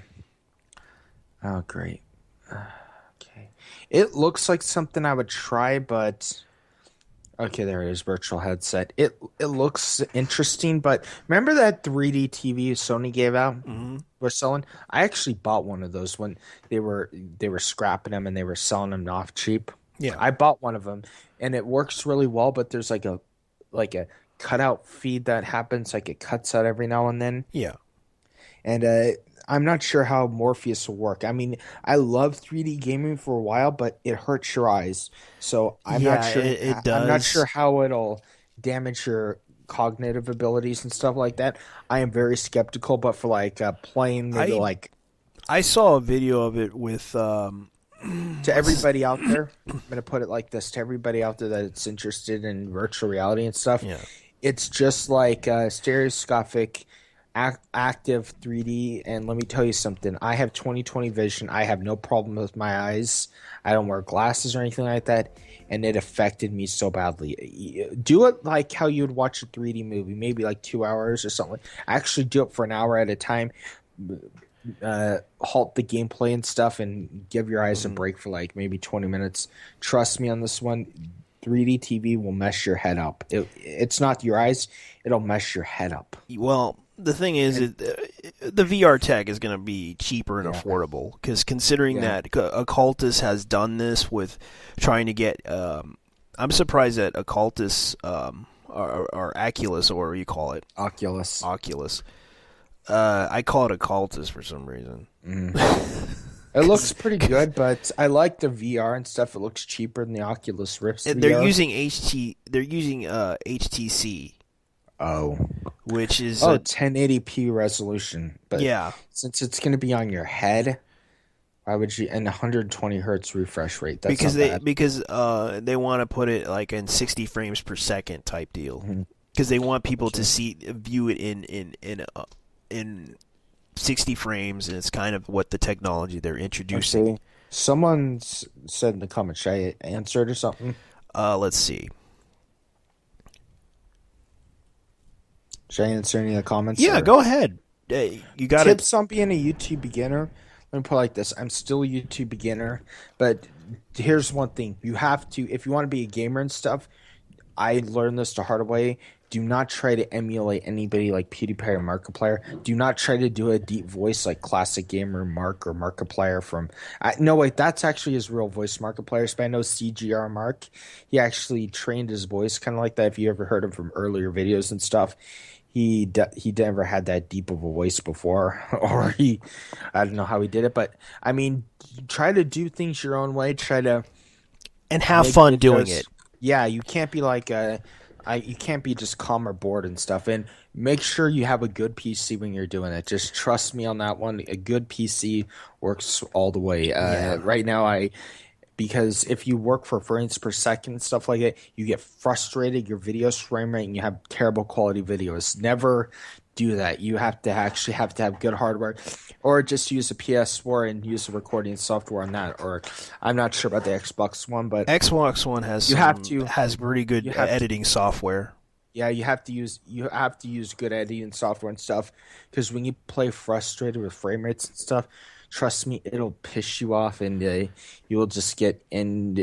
Oh, great. Okay. It looks like something I would try, but okay, there it is. Virtual headset. It looks interesting, but remember that 3D TV Sony gave out? Mm-hmm. We're selling. I actually bought one of those when they were scrapping them and they were selling them off cheap. Yeah, I bought one of them, and it works really well. But there's like a cutout feed that happens, like it cuts out every now and then. Yeah, and I'm not sure how Morpheus will work. I mean, I love 3D gaming for a while, but it hurts your eyes. So I'm not sure. It does. I'm not sure how it'll damage your cognitive abilities and stuff like that. I am very skeptical, but for playing, maybe I saw a video of it with. To everybody out there, I'm going to put it like this: to everybody out there that's interested in virtual reality and stuff, it's just like stereoscopic. Active 3D, and let me tell you something. I have 20/20 vision. I have no problem with my eyes. I don't wear glasses or anything like that, and it affected me so badly. Do it like how you would watch a 3D movie, maybe like 2 hours or something. Actually, do it for an hour at a time. Halt the gameplay and stuff, and give your eyes a break for like maybe 20 minutes. Trust me on this one. 3D TV will mess your head up. It's not your eyes; it'll mess your head up. Well. The thing is, the VR tech is going to be cheaper and affordable because considering that Occultus has done this with trying to get, I'm surprised that Occultus or Oculus or what do you call it? Oculus. I call it Occultus for some reason. It looks pretty good, but I like the VR and stuff. It looks cheaper than the Oculus Rift. They're using HTC. Oh. Which is 1080p resolution. But yeah. Since it's going to be on your head, why would you? And 120 hertz refresh rate. That's because not bad. Because they want to put it like in 60 frames per second type deal. Because they want people to view it in 60 frames, and it's kind of what the technology they're introducing. Okay. Someone said in the comments, should I answer it or something? Let's see. Should I answer any of the comments? Yeah, go ahead. You got tips on being a YouTube beginner. Let me put it like this: I'm still a YouTube beginner, but here's one thing: you have to, if you want to be a gamer and stuff. I learned this the hard way. Do not try to emulate anybody like PewDiePie or Markiplier. Do not try to do a deep voice like Classic Gamer Mark or Markiplier from. No, wait, that's actually his real voice, Markiplier. But I know CGR Mark. He actually trained his voice kind of like that. If you ever heard him from earlier videos and stuff. He never had that deep of a voice before, or I don't know how he did it, but I mean, try to do things your own way. Try to and have fun doing it. Yeah, you can't be like you can't be just calm or bored and stuff. And make sure you have a good PC when you're doing it. Just trust me on that one. A good PC works all the way. Right now, because if you work for frames per second and stuff like that, you get frustrated, your video's frame rate, and you have terrible quality videos. Never do that. You have to have good hardware, or just use a PS4 and use the recording software on that. Or I'm not sure about the Xbox One, but Xbox One has pretty good editing software. Yeah, you have to use good editing software and stuff, because when you play frustrated with frame rates and stuff, trust me, it'll piss you off, and you will just get and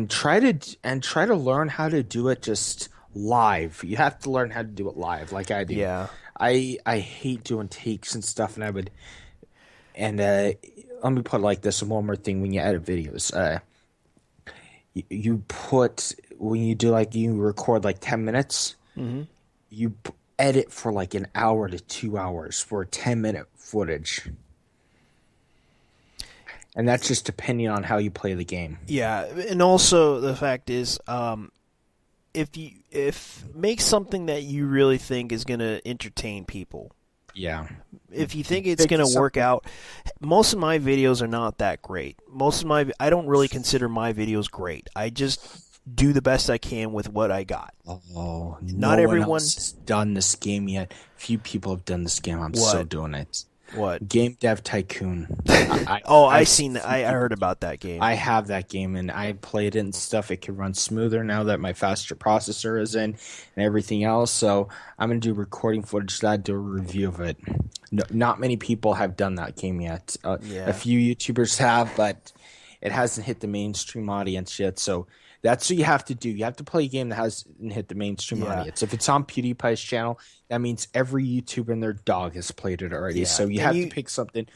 try to learn how to do it just live. You have to learn how to do it live, like I do. Yeah, I hate doing takes and stuff, and let me put it like this: one more thing, when you edit videos, you record like 10 minutes, you edit for like an hour to 2 hours for a 10-minute footage. And that's just depending on how you play the game. Yeah, and also the fact is, if make something that you really think is going to entertain people. Yeah. If you think it's going to work out, most of my videos are not that great. I don't really consider my videos great. I just do the best I can with what I got. Oh, not no everyone one else has done this game yet. Few people have done this game. I'm still doing it. What? Game Dev Tycoon. I've seen that. I heard about that game. I have that game, and I played it and stuff. It can run smoother now that my faster processor is in and everything else. So I'm going to do recording footage of that, do a review of it. No, not many people have done that game yet. A few YouTubers have, but it hasn't hit the mainstream audience yet. So that's what you have to do. You have to play a game that hasn't hit the mainstream audience. If it's on PewDiePie's channel, that means every YouTuber and their dog has played it already. Yeah. So you have to pick something.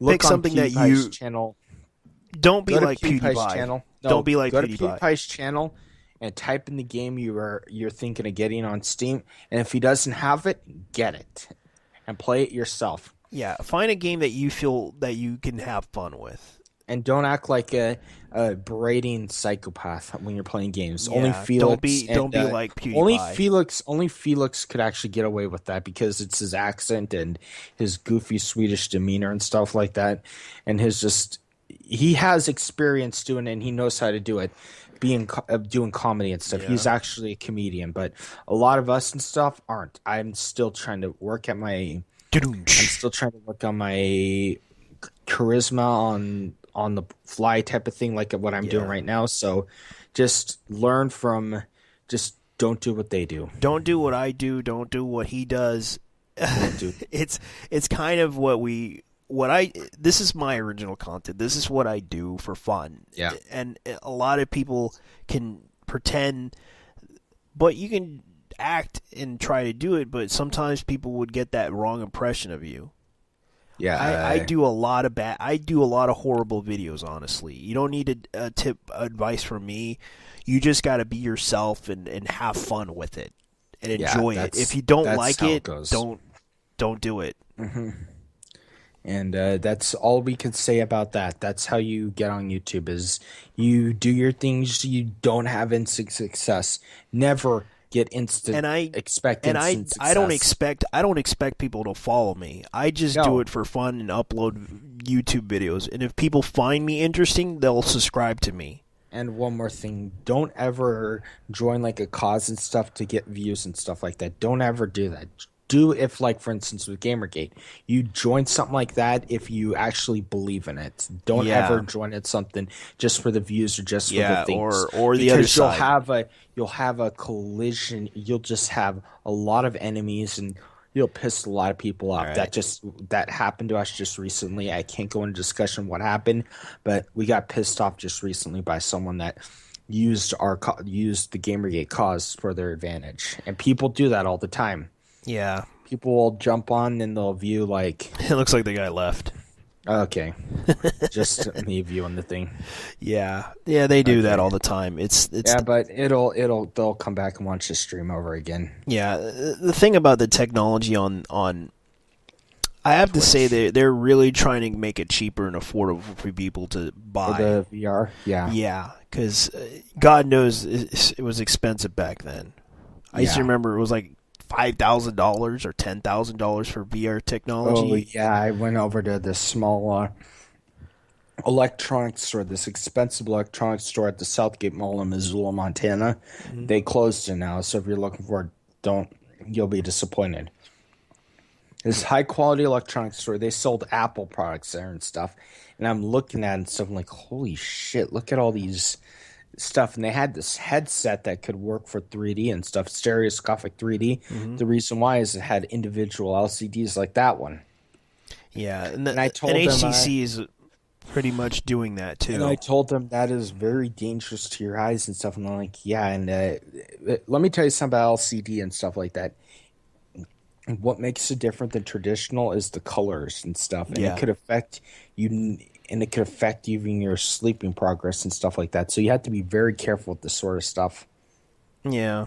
Pick something that you channel. Don't be like PewDiePie. Channel. No, don't be like go PewDiePie. Go to PewDiePie's channel and type in the game you're thinking of getting on Steam. And if he doesn't have it, get it and play it yourself. Yeah, find a game that you feel that you can have fun with. And don't act like a berating psychopath when you're playing games. Yeah, only Felix. Don't be like PewDiePie. Only Felix could actually get away with that because it's his accent and his goofy Swedish demeanor and stuff like that. And he has experience doing it and he knows how to do it. Doing comedy and stuff. Yeah. He's actually a comedian, but a lot of us and stuff aren't. I'm still trying to work on my charisma on the fly type of thing, like what I'm doing right now. So just learn from, just don't do what they do. Don't do what I do. Don't do what he does. It's kind of this is my original content. This is what I do for fun. Yeah. And a lot of people can pretend, but you can act and try to do it, but sometimes people would get that wrong impression of you. Yeah, I do a lot of horrible videos. Honestly, you don't need a tip advice from me. You just got to be yourself and have fun with it and enjoy it. If you don't like it, don't do it. Mm-hmm. And that's all we can say about that. That's how you get on YouTube: is you do your things. You don't have instant success. Never get instant success. I don't expect people to follow me. I just do it for fun and upload YouTube videos. And if people find me interesting, they'll subscribe to me. And one more thing, don't ever join like a cause and stuff to get views and stuff like that. Don't ever do that. Do if, like, for instance, with Gamergate, you join something like that if you actually believe in it. Don't ever join at something just for the views or just for the things. Or the other side. You'll have a collision. You'll just have a lot of enemies, and you'll piss a lot of people off. Right. That happened to us just recently. I can't go into discussion what happened, but we got pissed off just recently by someone that used the Gamergate cause for their advantage, and people do that all the time. Yeah. People will jump on and they'll view like... It looks like the guy left. Okay. Just me viewing the thing. Yeah. Yeah, they do that all the time. It's Yeah, but they'll come back and watch the stream over again. Yeah. The thing about the technology on I have to say they're really trying to make it cheaper and affordable for people to buy. For the VR? Yeah. Yeah, because God knows it was expensive back then. I used to remember it was like $5,000 or $10,000 for VR technology. Oh, yeah, I went over to this small electronics store, this expensive electronics store at the Southgate Mall in Missoula, Montana. Mm-hmm. They closed it now, so if you're looking for it, you'll be disappointed. This high-quality electronics store, they sold Apple products there and stuff, and I'm looking at it and stuff, I'm like, holy shit, look at all these stuff. And they had this headset that could work for 3D and stuff, stereoscopic 3D. Mm-hmm. The reason why is it had individual LCDs like that one. Yeah, and I told them HTC is pretty much doing that too. And I told them that is very dangerous to your eyes and stuff. And I'm like, yeah, and let me tell you something about LCD and stuff like that. What makes it different than traditional is the colors and stuff. And it could affect you... And it could affect even your sleeping progress and stuff like that. So you have to be very careful with this sort of stuff. Yeah.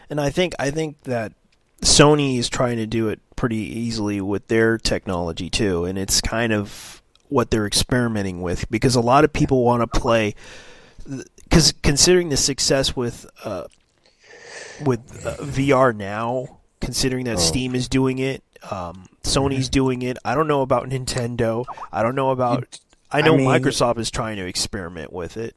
And I think that Sony is trying to do it pretty easily with their technology too, and it's kind of what they're experimenting with, because a lot of people want to play, because considering the success with VR now, considering that Steam is doing it, Sony's doing it. I don't know about Nintendo. I don't know about... I know Microsoft is trying to experiment with it.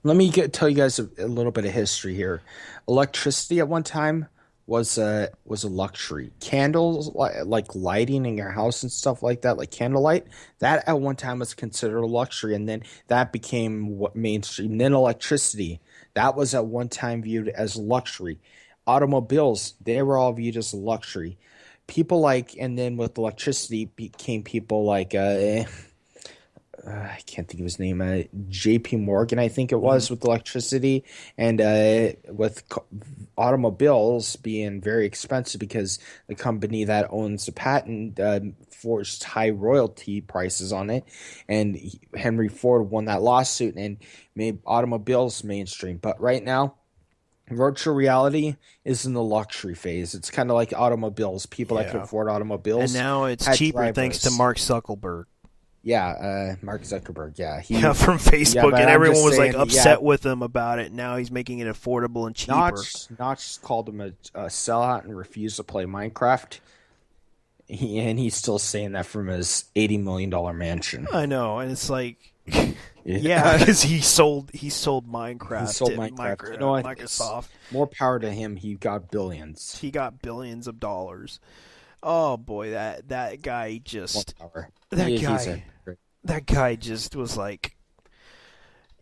Let me tell you guys a little bit of history here. Electricity at one time was a luxury. Candles, like lighting in your house and stuff like that, like candlelight, that at one time was considered a luxury, and then that became what mainstream. Then electricity, that was at one time viewed as luxury. Automobiles, they were all viewed as a luxury. People like, and then with electricity became people like I can't think of his name. J.P. Morgan, I think it was, with electricity, and with automobiles being very expensive because the company that owns the patent forced high royalty prices on it, and Henry Ford won that lawsuit and made automobiles mainstream. But right now, virtual reality is in the luxury phase. It's kind of like automobiles. People that can afford automobiles, and now it's cheaper thanks to Mark Zuckerberg. Yeah, Mark Zuckerberg. Yeah, from Facebook, and everyone was like upset with him about it. Now he's making it affordable and cheaper. Notch called him a sellout and refused to play Minecraft. And he's still saying that from his $80 million mansion. I know, and it's like, yeah, because he sold Minecraft. He sold Minecraft. Microsoft. More power to him. He got billions. He got billions of dollars. Oh boy, that guy just that guy just was like,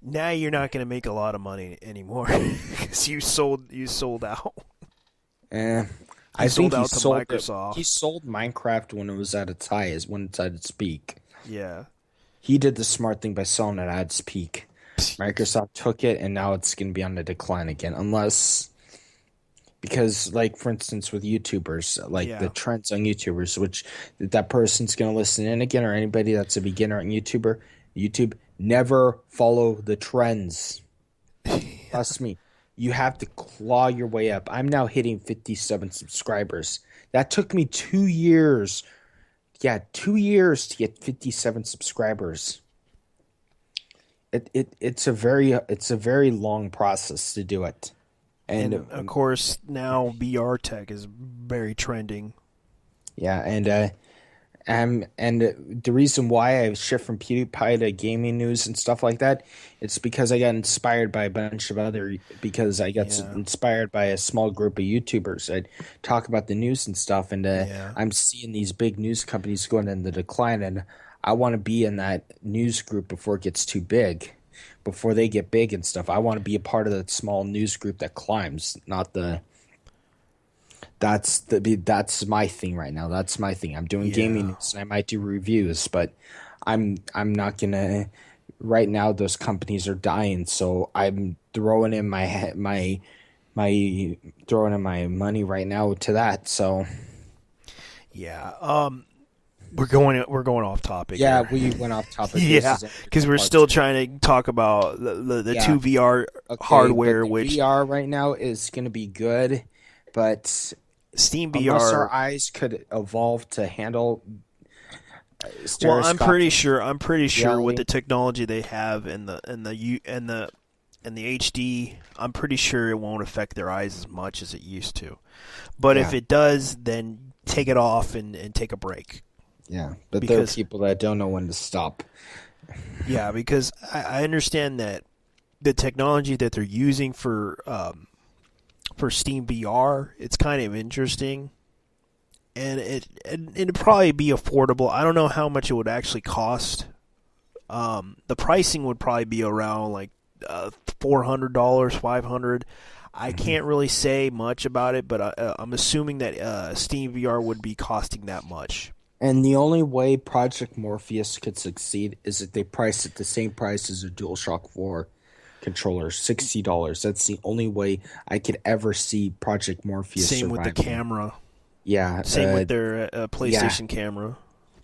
now you're not going to make a lot of money anymore because you sold out. I think he sold Microsoft. He sold Minecraft when it was at its highest, when it's at its peak. Yeah, he did the smart thing by selling it at its peak. Microsoft took it, and now it's going to be on the decline again, because, like, for instance, with YouTubers, like the trends on YouTubers, which that person's going to listen in again, or anybody that's a beginner on YouTube, never follow the trends. Trust me. You have to claw your way up. I'm now hitting 57 subscribers. That took me 2 years. Yeah, 2 years to get 57 subscribers. It's a very long process to do it. And of course, now VR tech is very trending. Yeah, and the reason why I shift from PewDiePie to gaming news and stuff like that, it's because I got inspired by a bunch of inspired by a small group of YouTubers. I'd talk about the news and stuff, and I'm seeing these big news companies going in the decline, and I want to be in that news group before it gets too big. Before they get big and stuff, I want to be a part of that small news group that climbs, not the. That's my thing right now. That's my thing. I'm doing gaming news, and I might do reviews, but I'm not gonna. Right now, those companies are dying, so I'm throwing in my money right now to that. So, yeah. We're going off topic. Yeah, we went off topic. Yeah, because we're still trying to talk about the two VR hardware. Which VR right now is going to be good, but Steam VR, unless our eyes could evolve to handle. Well, I'm pretty sure with the technology they have and the HD, I'm pretty sure it won't affect their eyes as much as it used to. But if it does, then take it off and take a break. Yeah, but there are people that don't know when to stop. Yeah, because I understand that the technology that they're using for Steam VR, it's kind of interesting, and it'd probably be affordable. I don't know how much it would actually cost. The pricing would probably be around like $400, $500. I can't really say much about it, but I'm assuming that Steam VR would be costing that much. And the only way Project Morpheus could succeed is if they price it the same price as a DualShock 4 controller, $60. That's the only way I could ever see Project Morpheus Same surviving. with the camera. Yeah. Same with their PlayStation camera.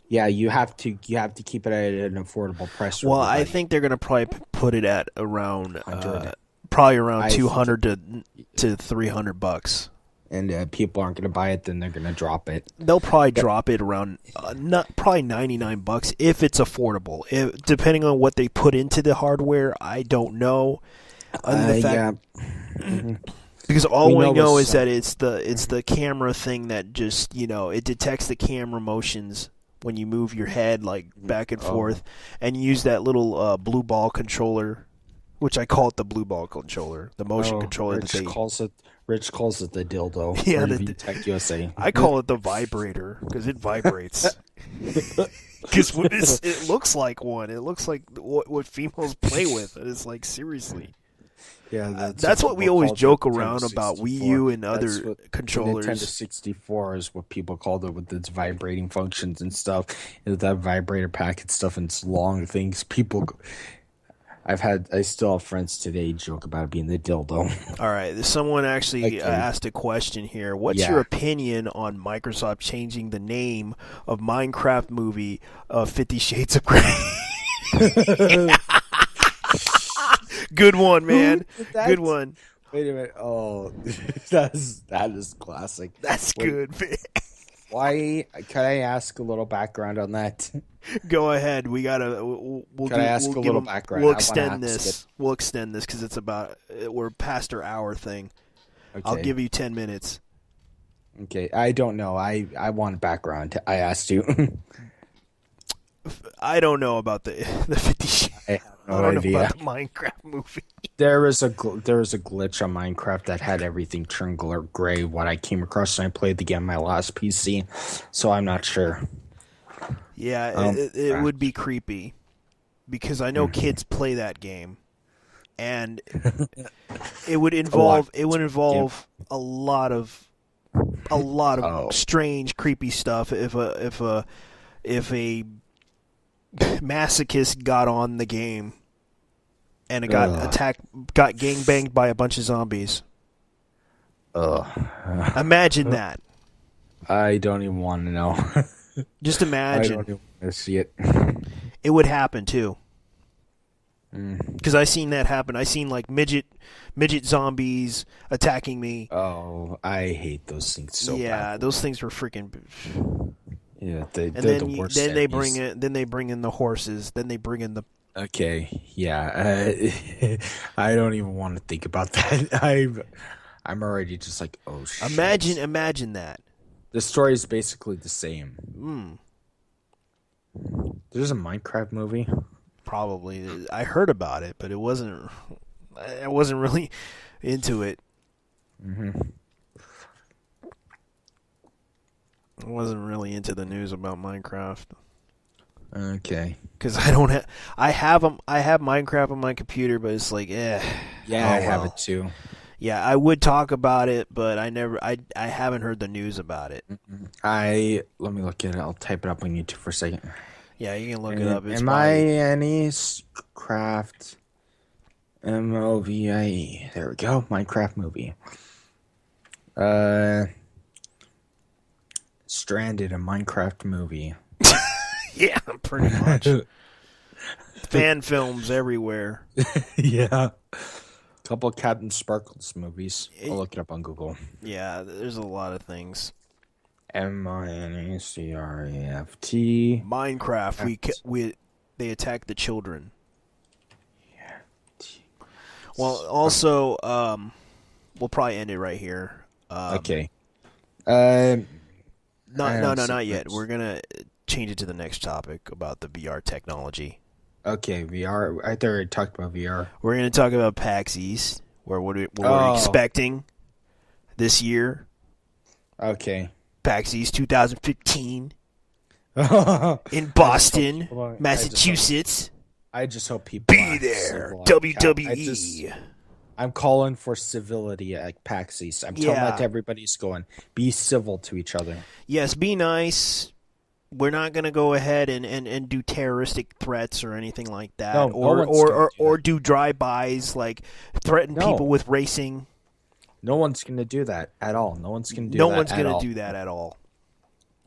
Yeah, you have to keep it at an affordable price. Well, I think they're going to probably put it at around $200 to $300. And people aren't going to buy it, then they're going to drop it. They'll probably drop it around probably $99 if it's affordable. Depending on what they put into the hardware, I don't know. Because all we know is that it's the camera thing that just it detects the camera motions when you move your head like back and forth, and use that little blue ball controller which I call it the blue ball controller, the motion controller. Rich calls it the dildo. Yeah, the Tech USA. I call it the vibrator because it vibrates. Because it looks like one. It looks like what females play with. And it's like, seriously. Yeah, that's what we always joke around about Wii U and other controllers. The Nintendo 64 is what people called it with its vibrating functions and stuff. That vibrator packet stuff and its long things. I still have friends today joke about it being the dildo. All right, someone actually asked a question here. What's your opinion on Microsoft changing the name of Minecraft movie of 50 Shades of Grey? Good one, man. Good one. Wait a minute. Oh, that is classic. That's good, man. Why? Can I ask a little background on that? Go ahead. We gotta. Can I ask a little background? We'll extend this. We'll extend this because we're past our hour thing. Okay. I'll give you 10 minutes. Okay. I don't know. I want background. I asked you. I don't know about the 50 Shades. I don't know about the Minecraft movie. There was a glitch on Minecraft that had everything turned gray. What I came across when I played the game on my last PC, so I'm not sure. Yeah, it would be creepy because I know kids play that game, and it would involve a lot of strange, creepy stuff. If a masochist got on the game and it got gangbanged by a bunch of zombies. Imagine that. I don't even want to know. Just imagine. I don't even want to see it. It would happen too. Because I seen that happen. I seen like midget zombies attacking me. Oh, I hate those things so bad. Yeah, those things were freaking. Yeah, they're the worst. Then they bring it. Then they bring in the horses. Then they bring in the. Okay, yeah. I don't even want to think about that. I'm already just like, oh shit. Imagine that. The story is basically the same. There's a Minecraft movie. Probably. I heard about it, but I wasn't really into it. I wasn't really into the news about Minecraft. Okay. Because I have Minecraft on my computer, but it's like, Yeah, I have it too. Yeah, I would talk about it, but I haven't heard the news about it. Let me look at it. I'll type it up on YouTube for a second. Yeah, you can look it up. It's Craft MOVIE. There we go. Minecraft movie. Stranded, a Minecraft movie. Yeah, pretty much. Fan films everywhere. Yeah. Couple Captain Sparkles movies. I'll look it up on Google. Yeah, there's a lot of things. Minecraft. Minecraft. They attack the children. Yeah. Well, also, we'll probably end it right here. Okay. No, not yet. We're gonna change it to the next topic about the VR technology. Okay, VR. I already talked about VR. We're going to talk about PAX East, where what we're expecting this year. Okay. PAX East 2015 in Boston, Massachusetts. I just hope people be there. WWE. I'm calling for civility at PAX East. I'm telling that to everybody who's going. Be civil to each other. Yes, be nice. We're not going to go ahead and do terroristic threats or anything like that, or do drive-bys, like threaten people with racing. No one's going to do that at all. No one's going to do that at all.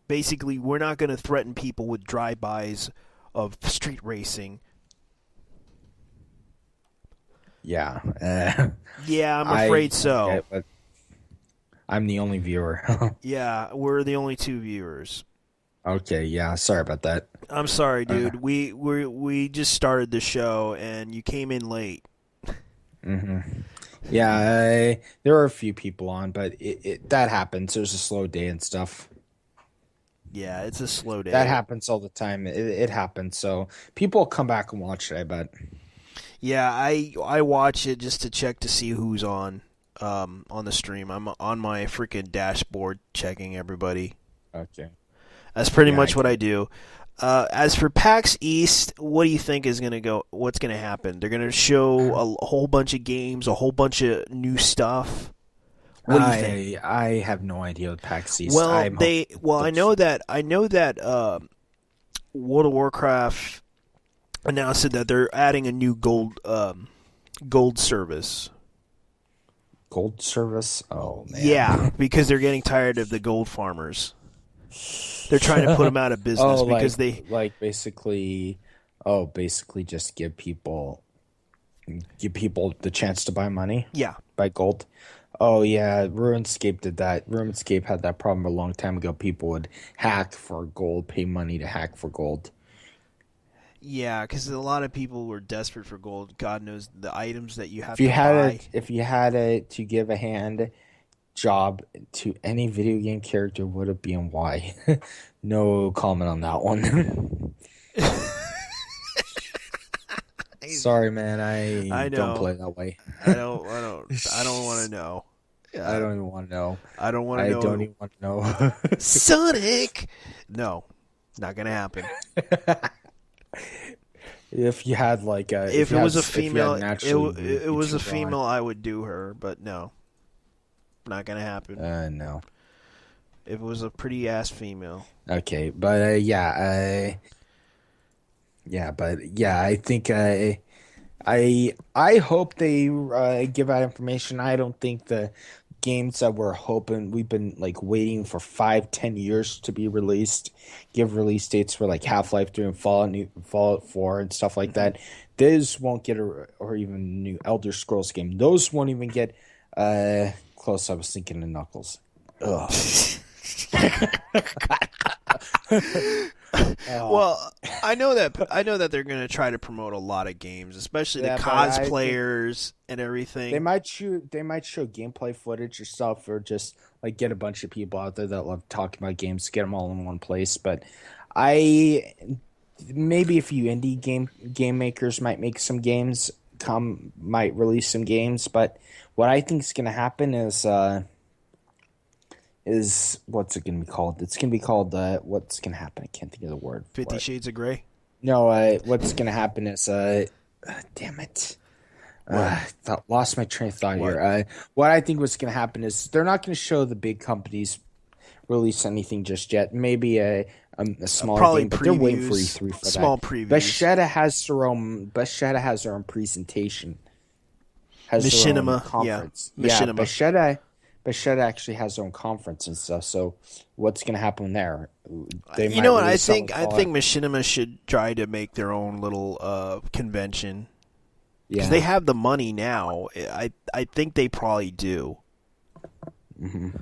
Basically, we're not going to threaten people with drive-bys of street racing. Yeah. Yeah, I'm afraid so. Okay, but I'm the only viewer. Yeah, we're the only two viewers. Okay, yeah, sorry about that. I'm sorry, dude. We just started the show and you came in late. Yeah, there are a few people on, but that happens. There's a slow day and stuff. Yeah, it's a slow day. That happens all the time. It happens. So people will come back and watch it, I bet. Yeah, I watch it just to check to see who's on the stream. I'm on my freaking dashboard checking everybody. Okay. That's pretty much what I do. As for PAX East, what do you think is going to go? What's going to happen? They're going to show a whole bunch of games, a whole bunch of new stuff. What do you think? I have no idea with PAX East. Well, I know that World of Warcraft announced that they're adding a new gold service. Gold service? Oh man. Yeah, because they're getting tired of the gold farmers. They're trying to put them out of business because basically just give people the chance to buy money. Yeah, buy gold. Oh yeah, RuneScape did that. RuneScape had that problem a long time ago. People would hack for gold, pay money to hack for gold. Yeah, because a lot of people were desperate for gold. God knows the items that you have to buy. If you had to give a hand job to any video game character, would it be and why? No comment on that one. Sorry, man. I don't play that way. I don't want to know. I don't even want to know. I don't want to know. I don't even want to know. Sonic. No, not gonna happen. If you had like a, if it was a female, it was a female, I would do her, but no, not gonna happen. No. If it was a pretty ass female. Okay, but I think I hope they give out information. I don't think the games that we've been like waiting for 5-10 years to be released, give release dates for like Half-Life 3 and Fallout 4 and stuff like that. Those won't get or even new Elder Scrolls game. Those won't even get close. I was thinking of Knuckles. Ugh. Well, I know that they're going to try to promote a lot of games, especially the cosplayers and everything. They might show gameplay footage or stuff, or just like get a bunch of people out there that love talking about games, get them all in one place. But maybe a few indie game makers might make some games, might release some games. But what I think is going to happen is what's it going to be called? It's going to be called what's going to happen? I can't think of the word. 50 Shades of Grey? No, what's going to happen is damn it. Lost my train of thought here. What I think what's going to happen is they're not going to show the big companies release anything just yet. Maybe a small game, but they're waiting for E3 for small that. Previews. Bethesda has their own presentation. Machinima, conference. Machinima. Bethesda actually has their own conference and stuff. So what's going to happen there? You know what? I think Machinima should try to make their own little convention. Because they have the money now. I think they probably do. Mm-hmm.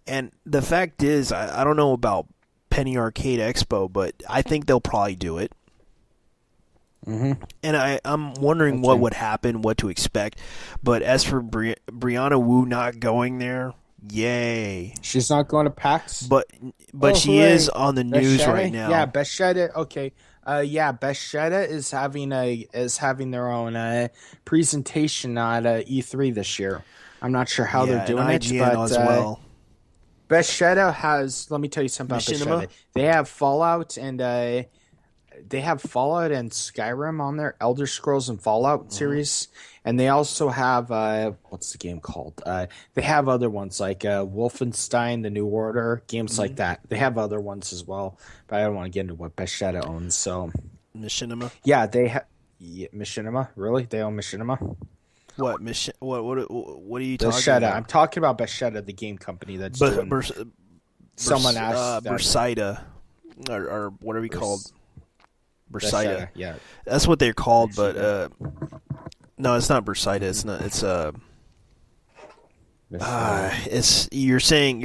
And the fact is, I don't know about Penny Arcade Expo, but I think they'll probably do it. Mm-hmm. And I'm wondering what would happen, what to expect. But as for Brianna Wu not going there, yay. She's not going to PAX? But she is on the news right now. Yeah, Bethesda, okay. Bethesda is having their own presentation at E3 this year. I'm not sure how they're doing it, but as well. Bethesda has. Let me tell you something about Bethesda. They have Fallout and Skyrim on their Elder Scrolls and Fallout series, and they also have what's the game called? They have other ones like Wolfenstein: The New Order, games like that. They have other ones as well, but I don't want to get into what Bethesda owns. So Machinima. Yeah, they have Machinima. Really, they own Machinima. What What are you talking Bethesda. about? I'm talking about Bethesda, the game company that's doing. Someone asked Bersida, or what are we called? Bersida. Yeah, that's what they're called. But no, it's not Bersida. It's not. It's you're saying.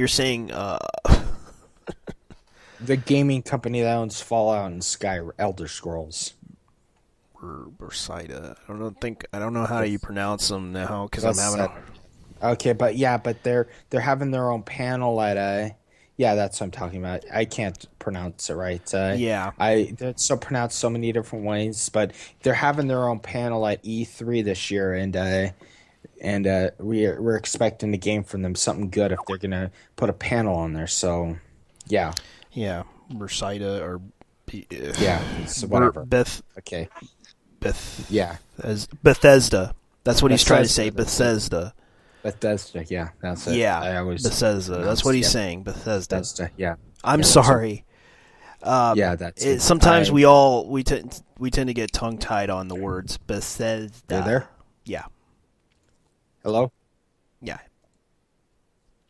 The gaming company that owns Fallout and Elder Scrolls. Bersida. I don't know how you pronounce them now because I'm having Okay, but they're having their own panel at Yeah, that's what I'm talking about. I can't pronounce it right. Yeah. It's so pronounced so many different ways, but they're having their own panel at E3 this year, and we're expecting a game from them, something good if they're gonna put a panel on there. So, yeah, Mercida or yeah, so whatever. Okay, yeah, Bethesda. That's what he's trying to say. Bethesda. Bethesda, yeah, that's it. Yeah, Bethesda. That's what he's saying. Bethesda, yeah. I'm sorry. Yeah, that's it. Sometimes we tend to get tongue tied on the words Bethesda. You're there? Yeah. Hello? Yeah.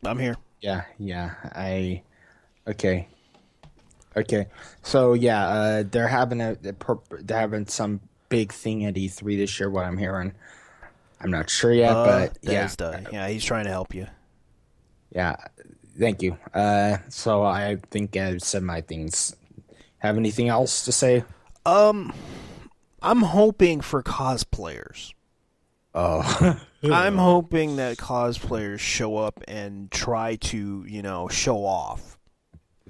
I'm here. Yeah. Okay. So yeah, they're having some big thing at E3 this year. What I'm hearing, I'm not sure yet, but yeah, he's trying to help you. Yeah, thank you. So I think I've said my things. Have anything else to say? I'm hoping for cosplayers. Oh. I'm hoping that cosplayers show up and try to, show off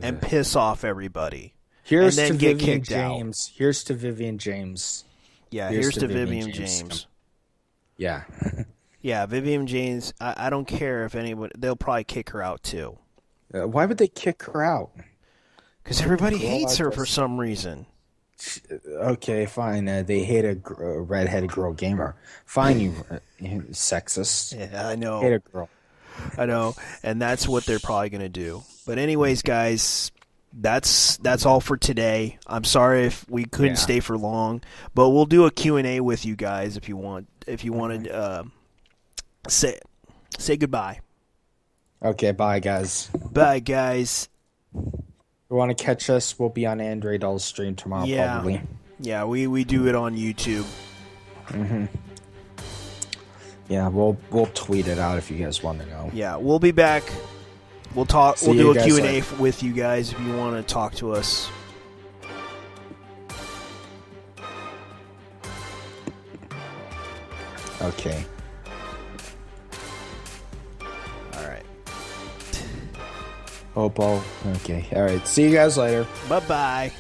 and piss off everybody. Here's and then to get Vivian kicked James. out. Here's to Vivian James. Yeah, here's to Vivian James. Yeah. Yeah, Vivian James, I don't care if anyone... They'll probably kick her out, too. Why would they kick her out? Because everybody hates her for some reason. Okay, fine. They hate a redheaded girl gamer. Fine, you sexist. Yeah, I know. Hate a girl. I know, and that's what they're probably going to do. But anyways, guys, that's all for today. I'm sorry if we couldn't stay for long, but we'll do a Q&A with you guys if you want. If you wanted say goodbye. Okay, bye guys. Bye guys. If you want to catch us, we'll be on Android all stream tomorrow probably. Yeah, we do it on YouTube. Mhm. Yeah, we'll tweet it out if you guys want to know. Yeah, we'll be back. We'll talk. We'll do a Q&A with you guys if you want to talk to us. Okay. All right. Okay. All right. See you guys later. Bye-bye.